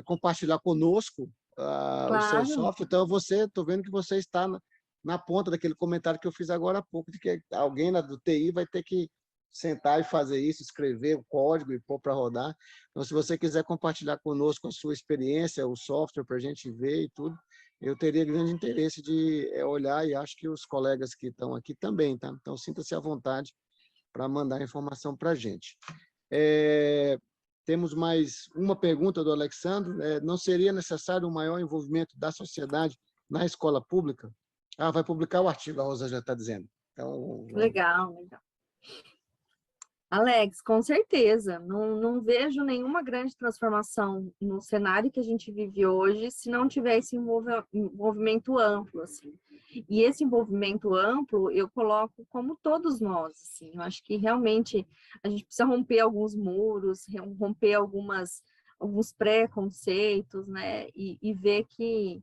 compartilhar conosco o seu Claro. software, então estou vendo que você está na ponta daquele comentário que eu fiz agora há pouco, de que alguém do TI vai ter que sentar e fazer isso, escrever o código e pôr para rodar. Então, se você quiser compartilhar conosco a sua experiência, o software para a gente ver e tudo, eu teria grande interesse de olhar e acho que os colegas que estão aqui também, tá? Então, sinta-se à vontade para mandar informação para a gente. Temos mais uma pergunta do Alexandre. Não seria necessário um maior envolvimento da sociedade na escola pública? Vai publicar o artigo, a Rosa já está dizendo. Então, Legal. Alex, com certeza. Não vejo nenhuma grande transformação no cenário que a gente vive hoje se não tiver esse envolvimento amplo, assim. E esse envolvimento amplo eu coloco como todos nós, assim. Eu acho que realmente a gente precisa romper alguns muros, romper alguns preconceitos, né? E ver que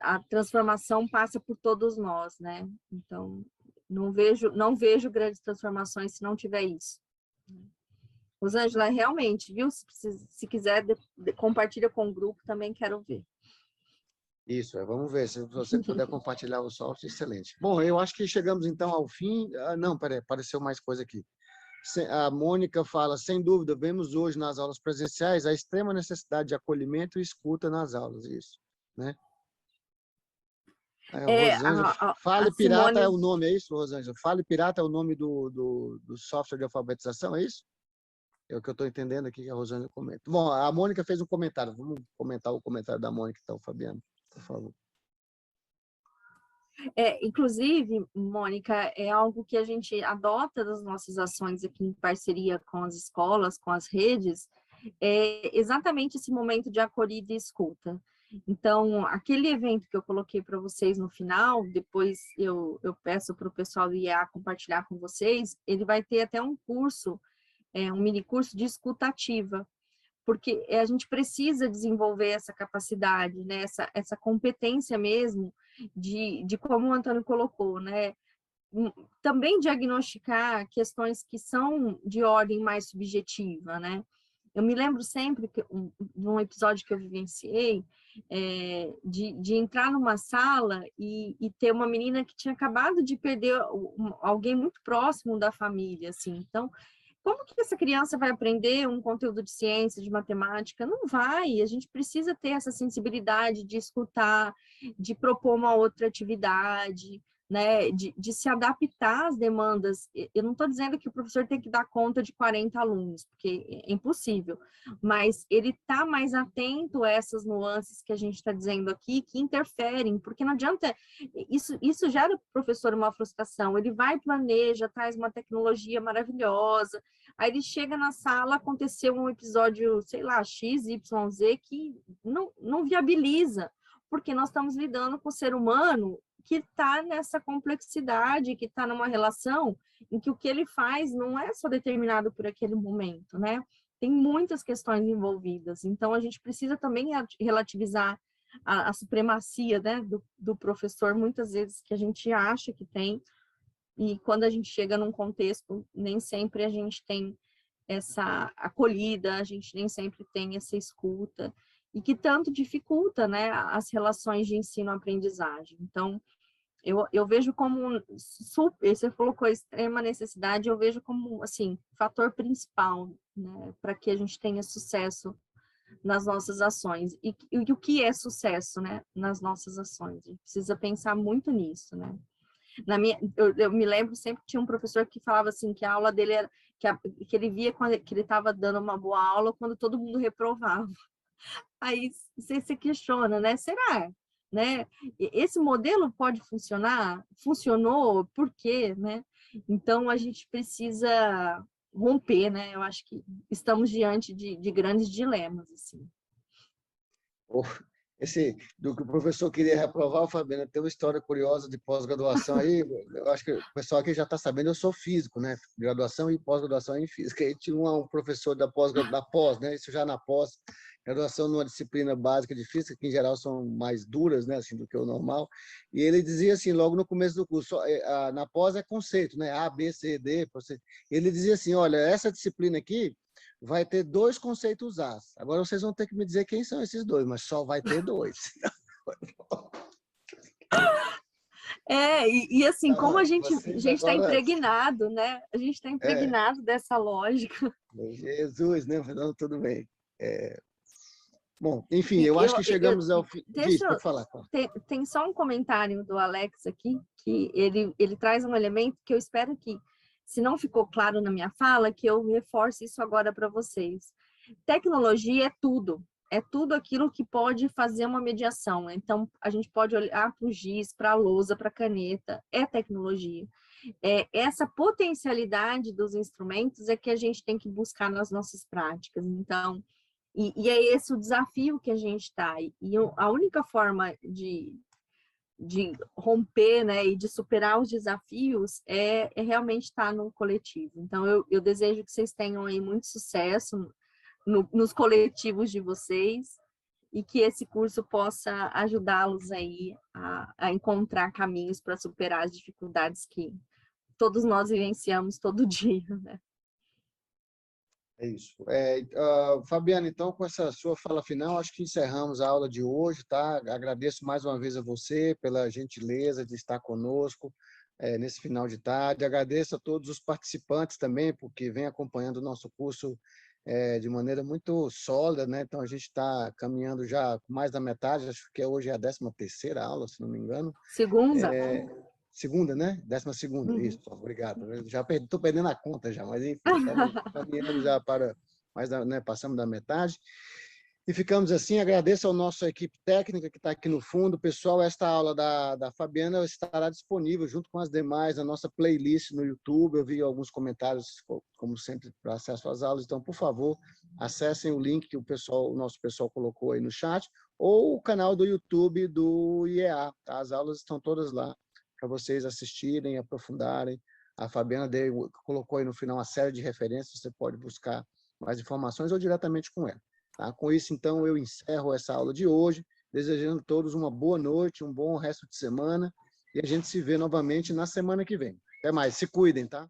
a transformação passa por todos nós, né? Então, não vejo grandes transformações se não tiver isso. Rosângela, realmente, viu? Se quiser, compartilha com o grupo, também quero ver. Isso, vamos ver. Se você puder compartilhar o software, excelente. Bom, eu acho que chegamos então ao fim. Não, peraí, apareceu mais coisa aqui. A Mônica fala, sem dúvida, vemos hoje nas aulas presenciais a extrema necessidade de acolhimento e escuta nas aulas, isso, né? Rosângela, Fale Pirata é o nome, é isso, Rosângela? Fale Pirata é o nome do software de alfabetização, é isso? É o que eu estou entendendo aqui que a Rosângela comenta. Bom, a Mônica fez um comentário. Vamos comentar o comentário da Mônica, então, Fabiano, por favor. Inclusive, Mônica, é algo que a gente adota das nossas ações aqui em parceria com as escolas, com as redes, é exatamente esse momento de acolhida e escuta. Então, aquele evento que eu coloquei para vocês no final, depois eu peço para o pessoal do IEA compartilhar com vocês, ele vai ter até um curso, um mini curso de escuta ativa, porque a gente precisa desenvolver essa capacidade, né? essa competência mesmo de como o Antônio colocou, né? Também diagnosticar questões que são de ordem mais subjetiva, né? Eu me lembro sempre que num episódio que eu vivenciei, de entrar numa sala e ter uma menina que tinha acabado de perder alguém muito próximo da família, assim. Então, como que essa criança vai aprender um conteúdo de ciência, de matemática? Não vai. A gente precisa ter essa sensibilidade de escutar, de propor uma outra atividade, né? De se adaptar às demandas. Eu não estou dizendo que o professor tem que dar conta de 40 alunos, porque é impossível, mas ele está mais atento a essas nuances que a gente está dizendo aqui, que interferem, porque não adianta, isso gera para o professor uma frustração. Ele vai, planeja, traz uma tecnologia maravilhosa, aí ele chega na sala, aconteceu um episódio, sei lá, X, Y, Z, que não viabiliza, porque nós estamos lidando com o ser humano que está nessa complexidade, que está numa relação em que o que ele faz não é só determinado por aquele momento, né? Tem muitas questões envolvidas, então a gente precisa também relativizar a supremacia, né, do professor, muitas vezes, que a gente acha que tem, e quando a gente chega num contexto, nem sempre a gente tem essa acolhida, a gente nem sempre tem essa escuta, e que tanto dificulta, né, as relações de ensino-aprendizagem. Então, eu vejo como, você colocou extrema necessidade, eu vejo como, assim, fator principal, né, para que a gente tenha sucesso nas nossas ações. E o que é sucesso, né, nas nossas ações? A gente precisa pensar muito nisso, né? Eu me lembro sempre que tinha um professor que falava assim, que a aula dele era, que ele via que ele estava dando uma boa aula quando todo mundo reprovava. Aí você se questiona, né? Será? Né? Esse modelo pode funcionar? Funcionou? Por quê? Né? Então, a gente precisa romper, né? Eu acho que estamos diante de grandes dilemas, assim. Esse, do que o professor queria reprovar, Fabiana, tem uma história curiosa de pós-graduação aí. Eu acho que o pessoal aqui já está sabendo, eu sou físico, né? Graduação e pós-graduação em física. Aí tinha um professor da pós, né? Isso já na pós, graduação numa disciplina básica de física, que em geral são mais duras, né? Assim, do que o normal. E ele dizia assim, logo no começo do curso, na pós é conceito, né? A, B, C, D. Ele dizia assim, olha, essa disciplina aqui vai ter 2 conceitos A. Agora vocês vão ter que me dizer quem são esses 2, mas só vai ter 2. E assim, como a gente está agora... impregnado, né? A gente está impregnado dessa lógica. Jesus, né? Não, tudo bem. Bom, enfim, eu acho que chegamos ao fim. Pode falar. Tem só um comentário do Alex aqui, que ele traz um elemento que eu espero que, se não ficou claro na minha fala, que eu reforce isso agora para vocês. Tecnologia é tudo aquilo que pode fazer uma mediação. Então, a gente pode olhar para o giz, para a lousa, para a caneta, é tecnologia. Essa potencialidade dos instrumentos é que a gente tem que buscar nas nossas práticas. Então, e é esse o desafio que a gente está. E a única forma de romper, né, e de superar os desafios é realmente estar no coletivo. Então, eu desejo que vocês tenham aí muito sucesso nos coletivos de vocês e que esse curso possa ajudá-los aí a encontrar caminhos para superar as dificuldades que todos nós vivenciamos todo dia, né? É isso. Fabiana, então, com essa sua fala final, acho que encerramos a aula de hoje, tá? Agradeço mais uma vez a você pela gentileza de estar conosco nesse final de tarde. Agradeço a todos os participantes também, porque vem acompanhando o nosso curso de maneira muito sólida, né? Então, a gente está caminhando já mais da metade, acho que hoje é a 13ª aula, se não me engano. Segunda, né? 12ª, isso, obrigado. Eu já estou perdendo a conta já, mas enfim, estamos caminhando já para né, passamos da metade. E ficamos assim, agradeço ao nossa equipe técnica que está aqui no fundo. Pessoal, esta aula da Fabiana estará disponível junto com as demais na nossa playlist no YouTube. Eu vi alguns comentários, como sempre, para acesso às aulas. Então, por favor, acessem o link que o nosso pessoal colocou aí no chat, ou o canal do YouTube do IEA. Tá? As aulas estão todas lá para vocês assistirem, aprofundarem. A Fabiana colocou aí no final uma série de referências, você pode buscar mais informações ou diretamente com ela. Tá? Com isso, então, eu encerro essa aula de hoje, desejando a todos uma boa noite, um bom resto de semana, e a gente se vê novamente na semana que vem. Até mais, se cuidem, tá?